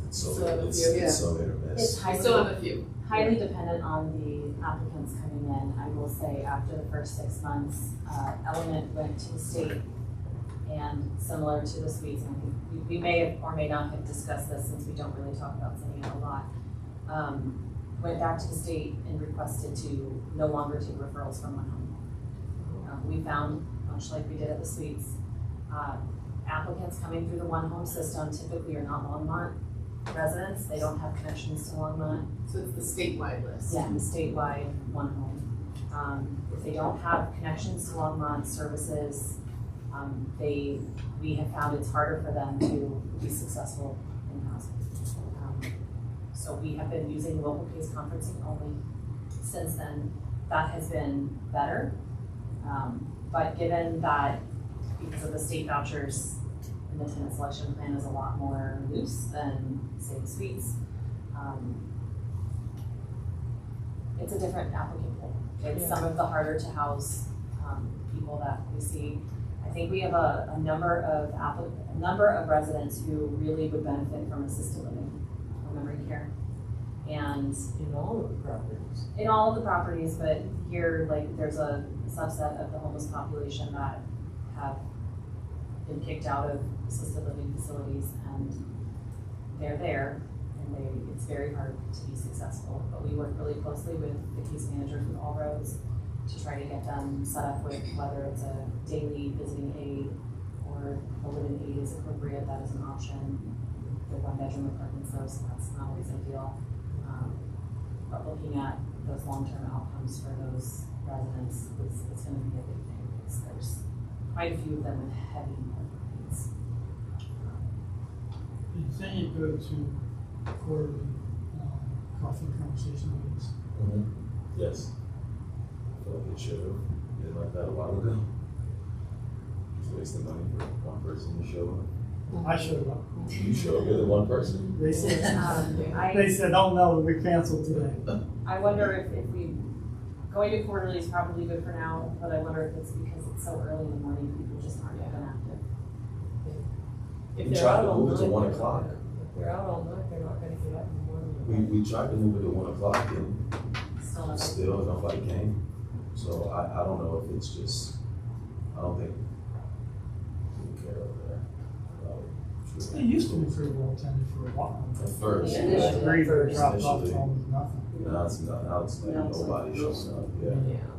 It's So, so, it's, yeah. it's so hit or miss. It's We highly, still have a few. highly dependent on the applicants coming in. I will say after the first 6 months, Element went to the state, and similar to the suites, and I think we may have or may not have discussed this since we don't really talk about sending out a lot. Went back to the state and requested to no longer take referrals from one home. We found, much like we did at the suites, applicants coming through the one home system typically are not Longmont residents. They don't have connections to Longmont. So it's the statewide list. Yeah, the statewide one home. If they don't have connections to Longmont services, we have found it's harder for them to be successful in housing. So we have been using local case conferencing only since then. That has been better. But given that because of the state vouchers, and the tenant selection plan is a lot more loose than say the suites, it's a different applicant pool. It's some of the harder to house people that we see. I think we have a number of residents who really would benefit from assisted living or memory care. And In all of the properties. in all of the properties, but here, like, there's a subset of the homeless population that have been kicked out of assisted living facilities, and they're there, and it's very hard to be successful. But we work really closely with the case managers with all roads to try to get them set up with whether it's a daily visiting aid or a live-in aid is appropriate, that is an option. The one-bedroom apartments, though, so that's not always ideal. But looking at those long-term outcomes for those residents is gonna be a big thing, because there's quite a few of them with heavy needs. Did you say you go to quarterly coffee conversation meetings? Yes. I feel like it should have been like that a while ago. Just wasting money for one person to show up. I showed up. You show up with one person. They said, I they said, oh no, we canceled today. I wonder if we, going to quarterly is probably good for now, but I wonder if it's because it's so early in the morning, people just aren't even active. If We they're tried out to all move it to night, 1 they're o'clock. not- If they're out all night, they're not gonna get up in the morning. We tried to move it to 1 o'clock and Still not. still nobody came. So I don't know if it's just, I don't think we care over there. It used to be pretty well attended for a while. At first, Yeah, yeah. initially. Agreed, First. dropped off Initially. to almost nothing. Now it's not, now it's like Now it's like nobody showing up, yeah.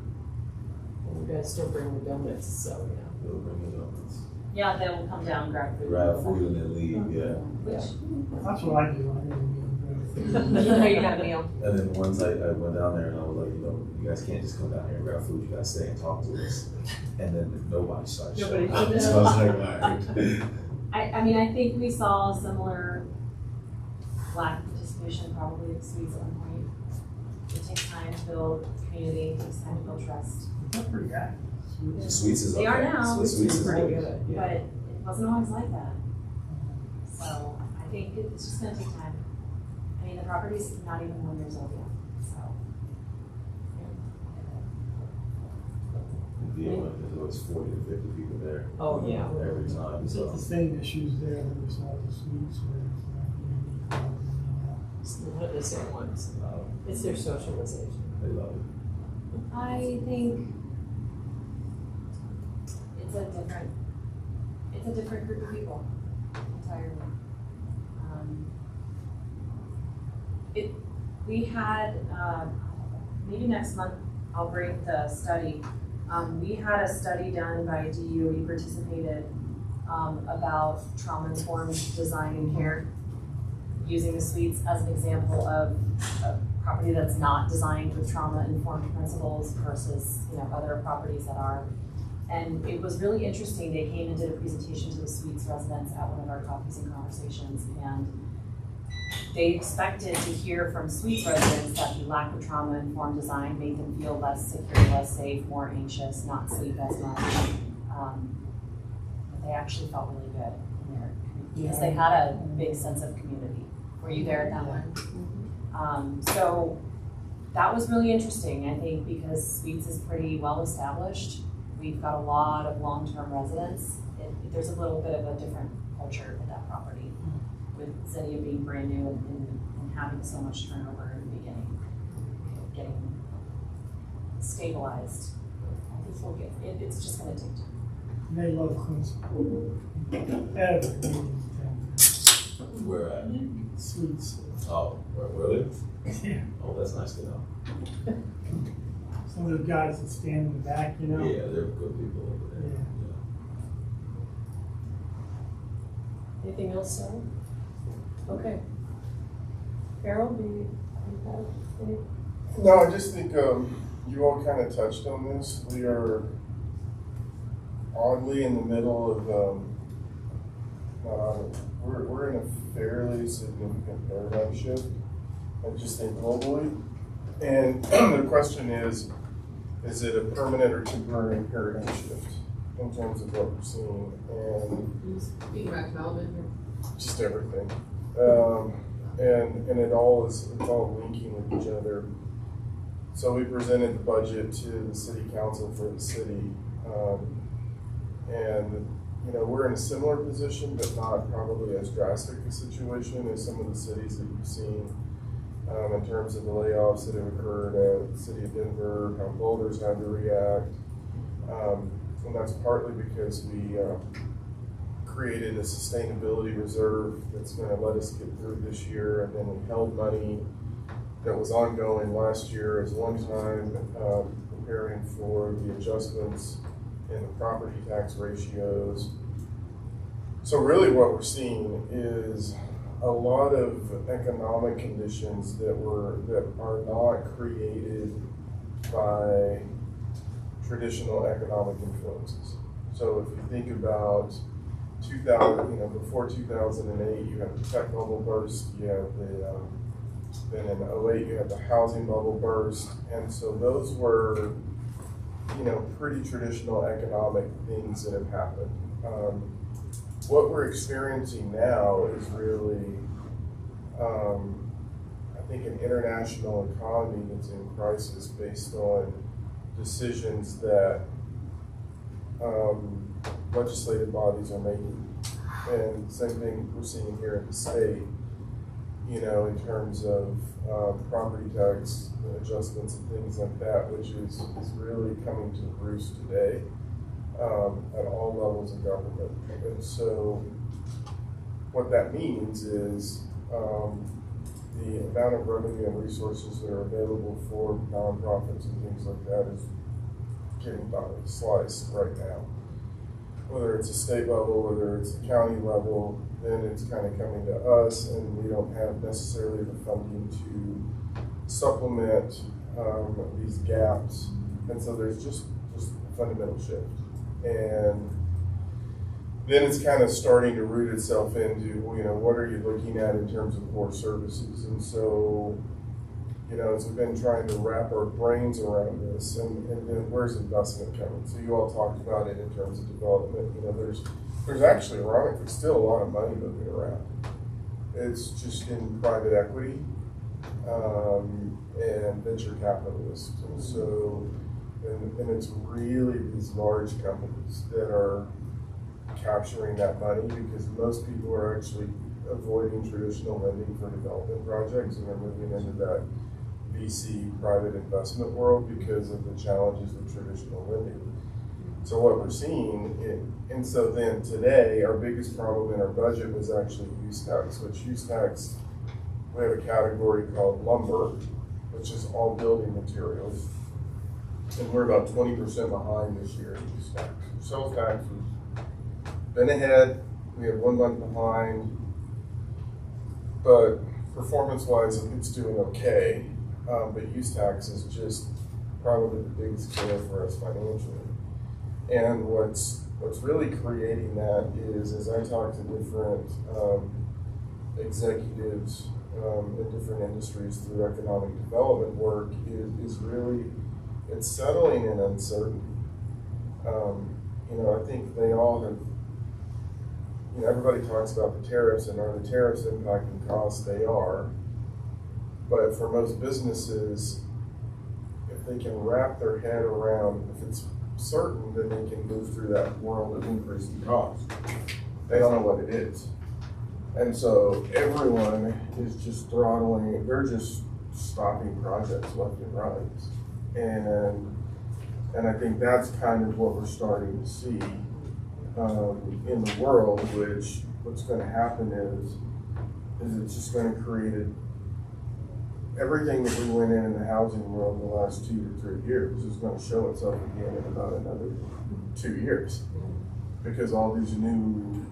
And you guys still bring the donuts, so, yeah. They'll bring it up. Yeah, they will come down, grab food. Grab food and then leave, yeah. Which, That's what I do when I go to meetings. You know you got a meal. And then once I went down there and I was like, you know, you guys can't just come down here and grab food, you gotta stay and talk to us. And then nobody started showing Nobody up. showed So I was like, all right. I mean, I think we saw a similar lack of participation probably at suites at one point. It takes time to build community, it takes time to build trust, They're pretty active. The Sweets is They okay. are now. Sweets is Pretty okay. good, yeah. but it wasn't always like that. So I think it's just gonna take time. I mean, the property's not even 1 year old yet, so. Yeah, there's always 40 to 50 people there Oh, yeah. every time, It's so. the same issues there that we saw at the suites where it's community club and, It's not the same ones. It's their socialization. They love it. I think it's a different group of people entirely. We had, maybe next month, I'll bring the study. We had a study done by DU, we participated, about trauma-informed design and care, using the suites as an example of a property that's not designed with trauma-informed principles versus, other properties that are. And it was really interesting. They came and did a presentation to the suites residents at one of our coffees and conversations, and they expected to hear from suites residents that the lack of trauma-informed design made them feel less secure, less safe, more anxious, not sleep as much. But they actually felt really good in there because they had a big sense of community. Were you there at that one? So that was really interesting, I think, because Sweets is pretty well established. We've got a lot of long-term residents. There's a little bit of a different culture at that property, with Zennia being brand new and having so much turnover in the beginning, getting stabilized. I think we'll get, it's just gonna take time. They love Queens. Every meeting's down Where at? there. Sweets. Oh, really? Yeah. Oh, that's nice to know. Some of the guys that stand in the back, you know? Yeah, they're good people over there. Yeah. Anything else, Sarah? Okay. Carol, do you have any? No, I just think you all kind of touched on this. We are oddly in the middle of, we're in a fairly significant paradigm shift, I just think globally. And the question is it a permanent or temporary paradigm shift in terms of what we're seeing? And Speaking about development here. just everything. And it's all linking with each other. So we presented the budget to the city council for the city. And, you know, we're in a similar position, but not probably as drastic a situation as some of the cities that you've seen in terms of the layoffs that have occurred at the city of Denver, how Boulder's had to react. And that's partly because we created a sustainability reserve that's going to let us get through this year, and then we held money that was ongoing last year as one time, preparing for the adjustments in the property tax ratios. So really what we're seeing is a lot of economic conditions that are not created by traditional economic influences. So if you think about 2000, before 2008, you had the tech bubble burst, you had then in 2008 you had the housing bubble burst, and so those were, pretty traditional economic things that have happened. What we're experiencing now is really, I think, an international economy that's in crisis based on decisions that legislative bodies are making. And same thing we're seeing here in the state, in terms of property tax adjustments and things like that, which is really coming to roost today at all levels of government. And so what that means is the amount of revenue and resources that are available for nonprofits and things like that is getting sliced right now. Whether it's a state level, whether it's a county level, then it's kind of coming to us, and we don't have necessarily the funding to supplement these gaps. And so there's just a fundamental shift. And then it's kind of starting to root itself into, what are you looking at in terms of core services? And so, as we've been trying to wrap our brains around this, and then where's investment coming? So you all talked about it in terms of development. There's actually, ironically, still a lot of money moving around. It's just in private equity and venture capitalists. And so, and it's really these large companies that are capturing that money, because most people are actually avoiding traditional lending for development projects, and they're moving into that VC private investment world because of the challenges of traditional lending. So what we're seeing, and so then today, our biggest problem in our budget was actually use tax, which use tax, we have a category called lumber, which is all building materials. And we're about 20% behind this year in use tax. Sales tax has been ahead, we have 1 month behind, but performance-wise, it's doing okay. But use tax is just probably the biggest killer for us financially. And what's really creating that is, as I talk to different executives in different industries through economic development work, is really, it's settling in uncertainty. I think they all have, everybody talks about the tariffs, and are the tariffs impacting costs? They are. But for most businesses, they can wrap their head around, if it's certain, then they can move through that world of increasing cost. They don't know what it is. And so everyone is just throttling, they're just stopping projects left and right. And I think that's kind of what we're starting to see in the world, which what's gonna happen is it's just gonna create everything that we went in the housing world in the last 2 to 3 years is gonna show itself again in about another 2 years. Because all these new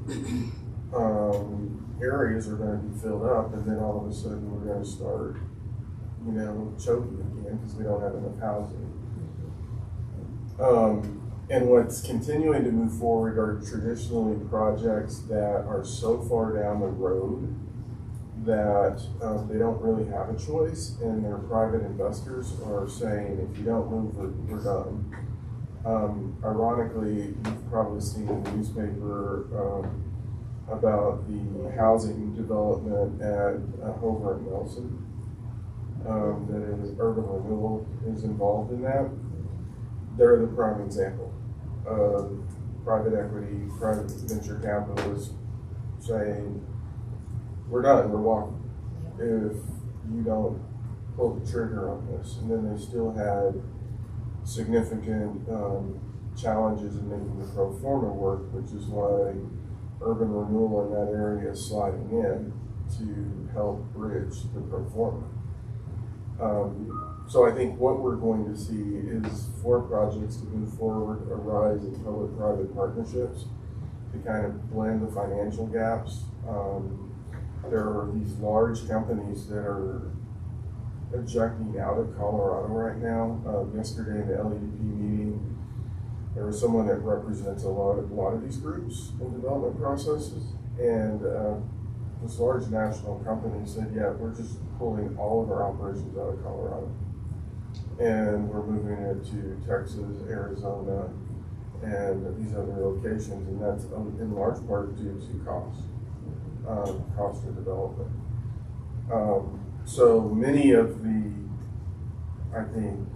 areas are gonna be filled up, and then all of a sudden we're gonna start, choking again because we don't have enough housing. And what's continuing to move forward are traditionally projects that are so far down the road that they don't really have a choice, and their private investors are saying, if you don't move, we're done. Ironically, you've probably seen in the newspaper about the housing development at Hover and Nelson. That is urban renewal is involved in that. They're the prime example of private equity, private venture capitalists saying, we're done, we're walking, if you don't pull the trigger on this. And then they still had significant challenges in making the pro forma work, which is why urban renewal in that area is sliding in to help bridge the pro forma. So I think what we're going to see is for projects to move forward, a rise in public-private partnerships to kind of blend the financial gaps. There are these large companies that are ejecting out of Colorado right now. Yesterday in the LEDP meeting, there was someone that represents a lot of these groups in development processes, and this large national company said, yeah, we're just pulling all of our operations out of Colorado. And we're moving it to Texas, Arizona, and these other locations, and that's in large part due to cost of development. So many of the, I think,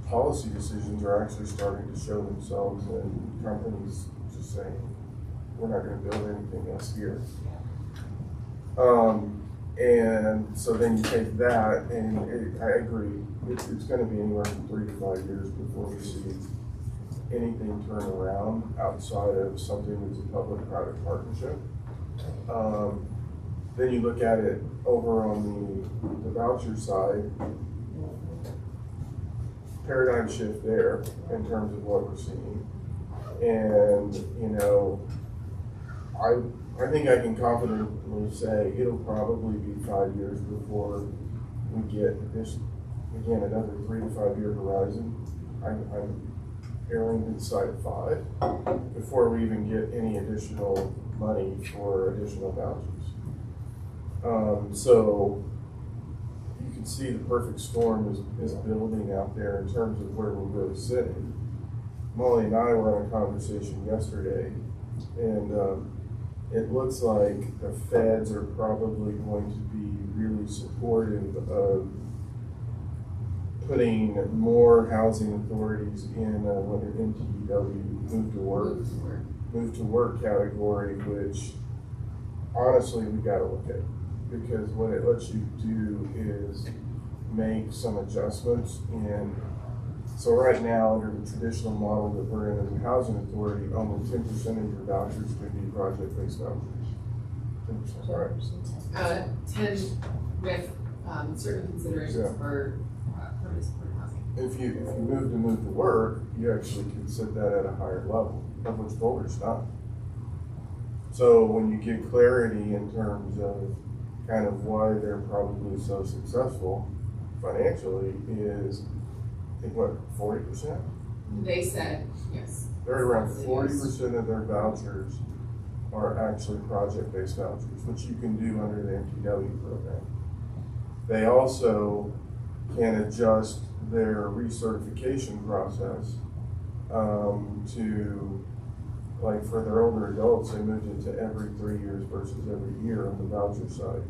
policy decisions are actually starting to show themselves in companies just saying, we're not going to build anything else here. And so then you take that, and I agree, it's going to be anywhere from 3 to 5 years before we see anything turn around outside of something that's a public-private partnership. Then you look at it over on the voucher side, paradigm shift there in terms of what we're seeing. And, I think I can confidently say it'll probably be 5 years before we get this, again, another 3 to 5 year horizon. I'm erring to the side of 5 before we even get any additional money for additional vouchers. So you can see the perfect storm is building out there in terms of where we're really sitting. Molly and I were on a conversation yesterday, and it looks like the feds are probably going to be really supportive of putting more housing authorities in what an MTW move to work category, which honestly we got to look at, because what it lets you do is make some adjustments. And so right now, under the traditional model that we're in as a housing authority, only 10% of your vouchers can be project-based vouchers. 10%, right? 10 with certain considerations for permanent support housing. If you move to work, you actually can set that at a higher level, of which Boulder's not. So when you get clarity in terms of kind of why they're probably so successful financially is, I think, what, 40%? They said, yes. They're around 40% of their vouchers are actually project-based vouchers, which you can do under the MTW program. They also can adjust their recertification process to, like for their older adults, they moved it to every 3 years versus every year on the voucher side.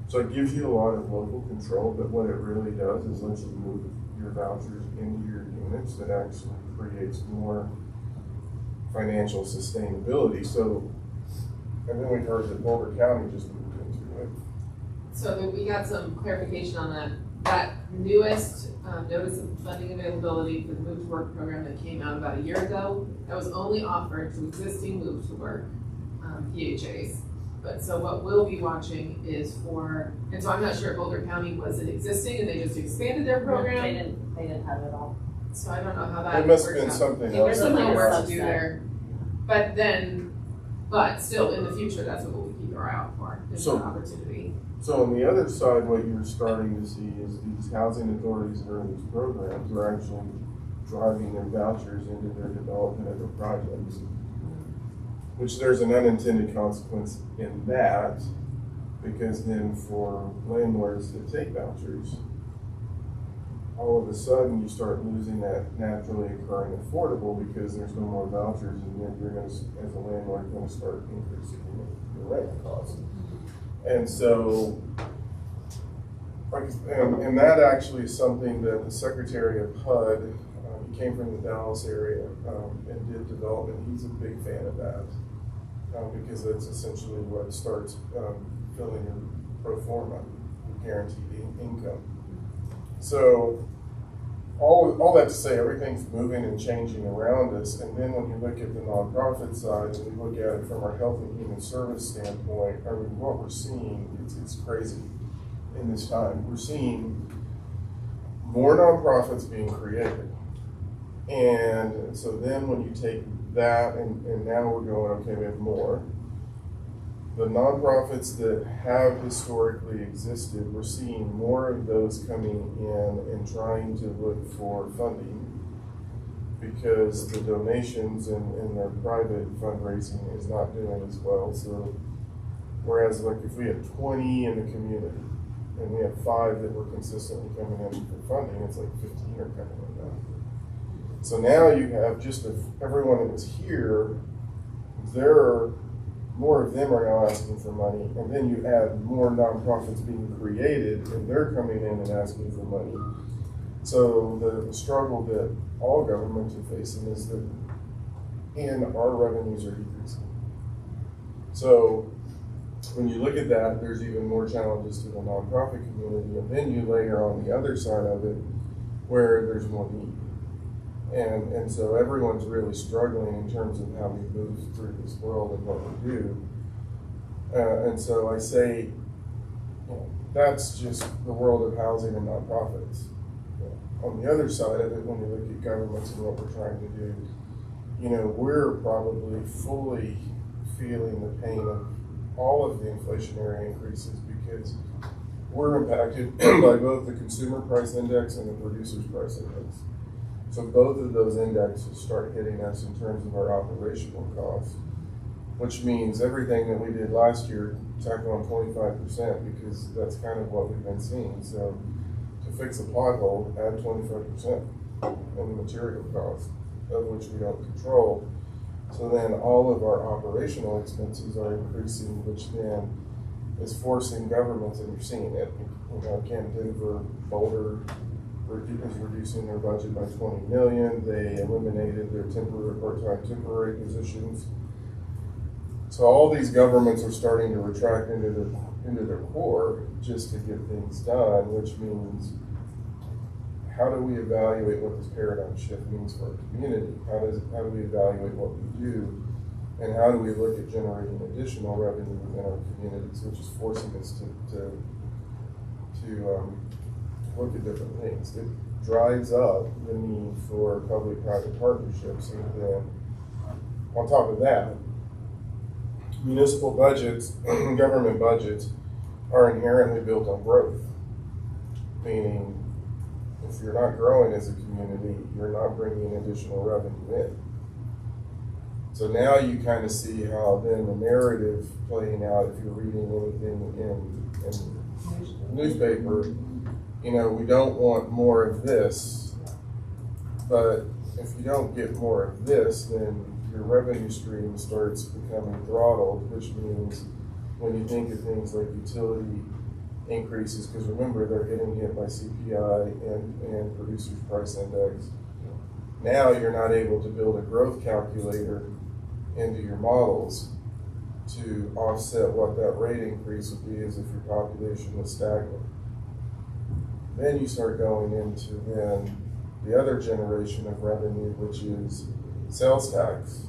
So it gives you a lot of local control, but what it really does is lets you move your vouchers into your units that actually creates more financial sustainability. So, and then we heard that Boulder County just moved into it. So we got some clarification on that. That newest notice of funding availability for the Move to Work program that came out about a year ago, that was only offered to existing Move to Work PHAs. But so what we'll be watching is for, and so I'm not sure if Boulder County was it existing and they just expanded their program. They didn't have it all. So I don't know how that It must have works been out. something There's else. something Like a more to do subset. there. But still in the future, that's what we'll keep our eye out for, is So- an opportunity. So on the other side, what you're starting to see is these housing authorities that are in these programs are actually driving their vouchers into their development of their projects. Which there's an unintended consequence in that, because then for landlords that take vouchers, all of a sudden you start losing that naturally occurring affordable because there's no more vouchers, and then you're gonna, as a landlord, gonna start increasing your rent costs. And so, and that actually is something that the Secretary of HUD, he came from the Dallas area and did development. He's a big fan of that because that's essentially what starts filling your pro forma, your guaranteed income. So all that to say, everything's moving and changing around us. And then when you look at the nonprofit side, and we look at it from our health and human service standpoint, I mean, what we're seeing, it's crazy in this time. We're seeing more nonprofits being created. And so then when you take that, and now we're going, okay, we have more. The nonprofits that have historically existed, we're seeing more of those coming in and trying to look for funding because the donations and their private fundraising is not doing as well. So, whereas like if we had 20 in the community and we have 5 that were consistently coming in for funding, it's like 15 are coming in now. So now you have just everyone that was here, more of them are now asking for money, and then you add more nonprofits being created, and they're coming in and asking for money. So the struggle that all governments are facing is that, and our revenues are decreasing. So when you look at that, there's even more challenges to the nonprofit community, and then you layer on the other side of it where there's more need. And so everyone's really struggling in terms of how we move through this world and what we do. And so I say, you know, that's just the world of housing and nonprofits. On the other side of it, when you look at governments and what we're trying to do, you know, we're probably fully feeling the pain of all of the inflationary increases because we're impacted by both the consumer price index and the producer's price index. So both of those indexes start hitting us in terms of our operational costs, which means everything that we did last year tacked on 25% because that's kind of what we've been seeing. So to fix a pothole, add 25% in the material cost, of which we don't control. So then all of our operational expenses are increasing, which then is forcing governments, and you're seeing it. You know, again, Denver, Boulder, is reducing their budget by 20 million. They eliminated their part-time temporary positions. So all these governments are starting to retract into their core just to get things done, which means how do we evaluate what this paradigm shift means for our community? How do we evaluate what we do? And how do we look at generating additional revenue within our communities, which is forcing us to look at different things. It drives up the need for public-private partnerships, and then on top of that, municipal budgets, government budgets are inherently built on growth. Meaning, if you're not growing as a community, you're not bringing additional revenue in. So now you kind of see how then the narrative playing out, if you're reading anything in newspaper, you know, we don't want more of this, but if you don't get more of this, then your revenue stream starts becoming throttled, which means when you think of things like utility increases, because remember, they're getting hit by CPI and Producer's Price Index. Now you're not able to build a growth calculator into your models to offset what that rate increase would be as if your population was stagnant. Then you start going into then the other generation of revenue, which is sales tax.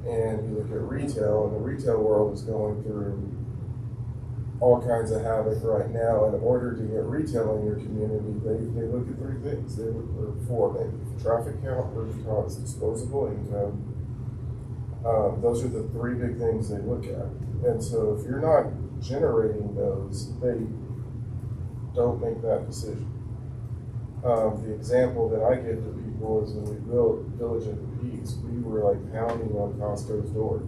And you look at retail, and the retail world is going through all kinds of havoc right now. And in order to get retail in your community, they look at three things. They look for four maybe: traffic count, rooftops, disposable income. Those are the three big things they look at. And so if you're not generating those, they don't make that decision. The example that I give to people is when we built Village of the Peace, we were like pounding on Costco's door.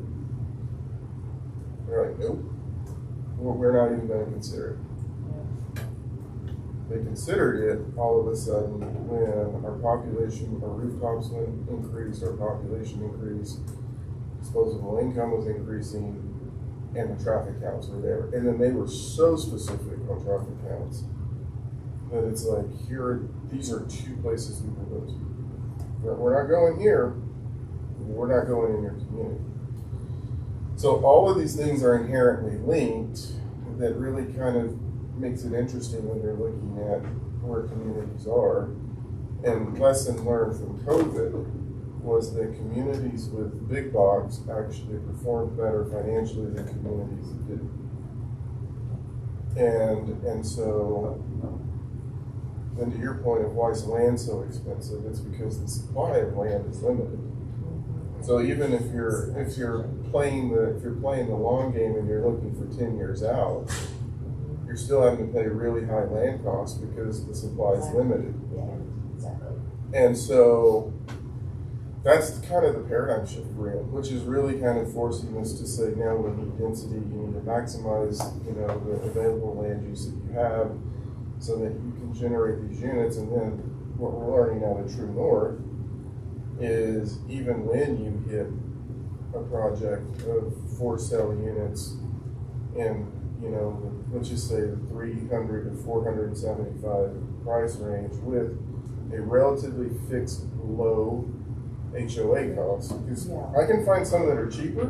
They're like, nope, we're not even going to consider it. They considered it all of a sudden when our population, our rooftops increased, our population increased, disposable income was increasing, and the traffic counts were there. And then they were so specific on traffic counts that it's like, these are two places we will go to. We're not going here, we're not going in your community. So all of these things are inherently linked. That really kind of makes it interesting when you're looking at where communities are. And lesson learned from COVID was that communities with big box actually performed better financially than communities that didn't. And so, then to your point of why is land so expensive, it's because the supply of land is limited. So even if you're playing the long game and you're looking for 10 years out, you're still having to pay really high land costs because the supply is limited. Yeah, exactly. And so that's kind of the paradigm shift we're in, which is really kind of forcing us to say, now we need density, you need to maximize, the available land use that you have so that you can generate these units. And then what we're learning now in True North is even when you hit a project of for sale units in, let's just say the 300 to 475 price range with a relatively fixed low HOA cost, because I can find some that are cheaper.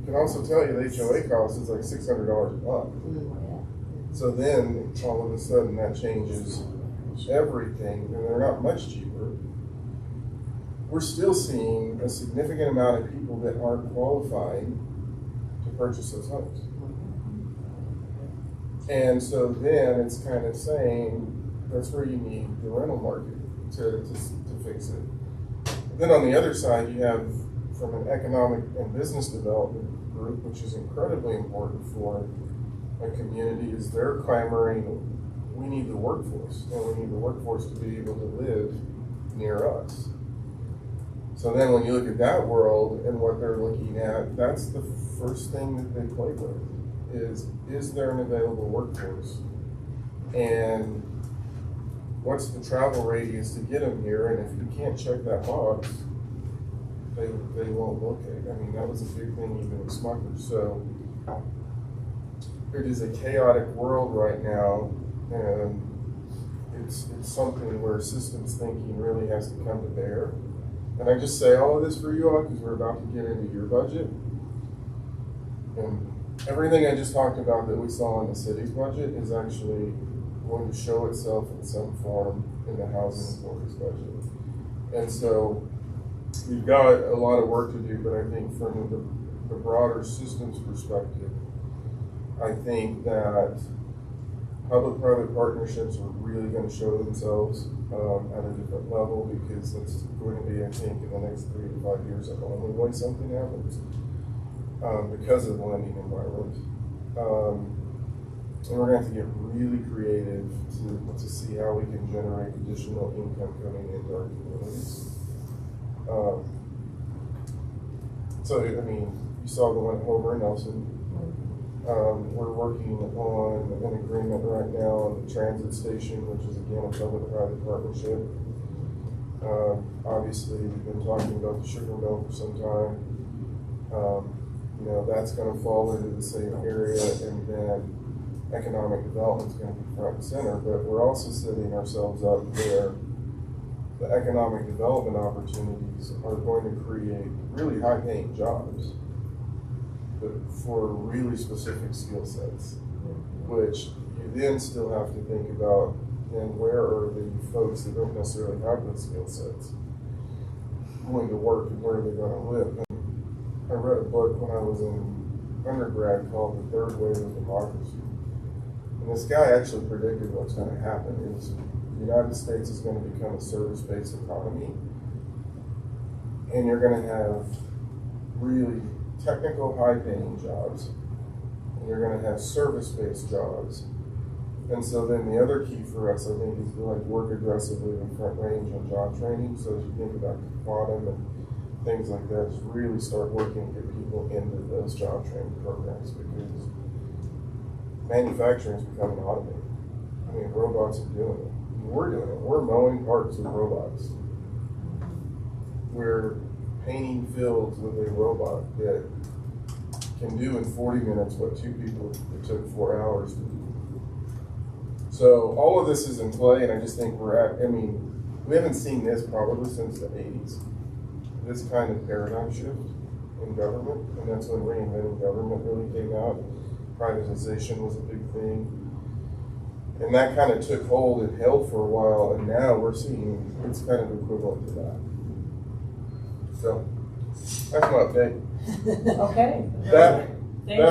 Can also tell you the HOA cost is like $600 a month. So then all of a sudden that changes everything, and they're not much cheaper. We're still seeing a significant amount of people that aren't qualifying to purchase those homes. And so then it's kind of saying that's where you need the rental market to fix it. Then on the other side, you have from an economic and business development group, which is incredibly important for a community, is they're clamoring, we need the workforce, and we need the workforce to be able to live near us. So then when you look at that world and what they're looking at, that's the first thing that they play with, is there an available workforce? And what's the travel radius to get them here? And if you can't check that box, they won't locate. I mean, that was a big thing even in Smucker. So it is a chaotic world right now, and it's something where systems thinking really has to come to bear. And I just say all of this for you all because we're about to get into your budget. And everything I just talked about that we saw in the city's budget is actually going to show itself in some form in the housing authority's budget. And so we've got a lot of work to do, but I think from the broader systems perspective, I think that public-private partnerships are really going to show themselves at a different level, because that's going to be, I think, in the next 3 to 5 years, the only way something happens because of the lending environment. And we're going to have to get really creative to see how we can generate additional income coming into our communities. So, I mean, you saw the one at Homer and Nelson. We're working on an agreement right now on the transit station, which is again a public-private partnership. Obviously, we've been talking about the sugar mill for some time. That's going to fall into the same area, and then economic development's gonna be front and center, but we're also setting ourselves up where the economic development opportunities are going to create really high-paying jobs, but for really specific skill sets, which you then still have to think about, then where are the folks that don't necessarily have those skill sets going to work and where are they gonna live? And I read a book when I was in undergrad called The Third Wave of Democracy. And this guy actually predicted what's gonna happen is the United States is gonna become a service-based economy. And you're gonna have really technical, high-paying jobs. And you're gonna have service-based jobs. And so then the other key for us, I think, is to like work aggressively in front range on job training. So as you think about quantum and things like that, just really start working to get people into those job training programs because manufacturing is becoming automated. I mean, robots are doing it. We're doing it. We're mowing parks with robots. We're painting fields with a robot that can do in 40 minutes what 2 people it took 4 hours to do. So all of this is in play, and I just think we haven't seen this probably since the 80s. This kind of paradigm shift in government, and that's when reinventing government really came out. Privatization was a big thing. And that kind of took hold and held for a while, and now we're seeing it's kind of equivalent to that. So that's my update. Okay. That, Thanks.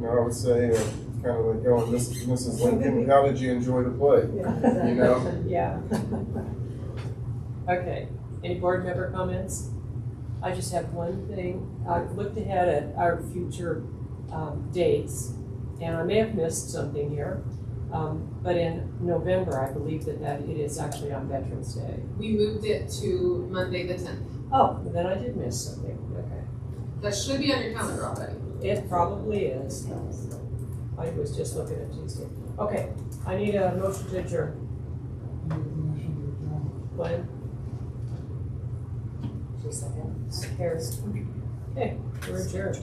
I would say kind of like going, Mrs. Lincoln, how did you enjoy the play? You know? Yeah. Okay, any board member comments? I just have one thing. I've looked ahead at our future dates, and I may have missed something here. But in November, I believe that it is actually on Veterans Day. We moved it to Monday the 10th. Oh, then I did miss something. Okay. That should be on your calendar already. It probably is. I was just looking at Tuesday. Okay, I need a motion to adjourn. Glenn? 2 seconds. Harris? Okay, we're adjourned.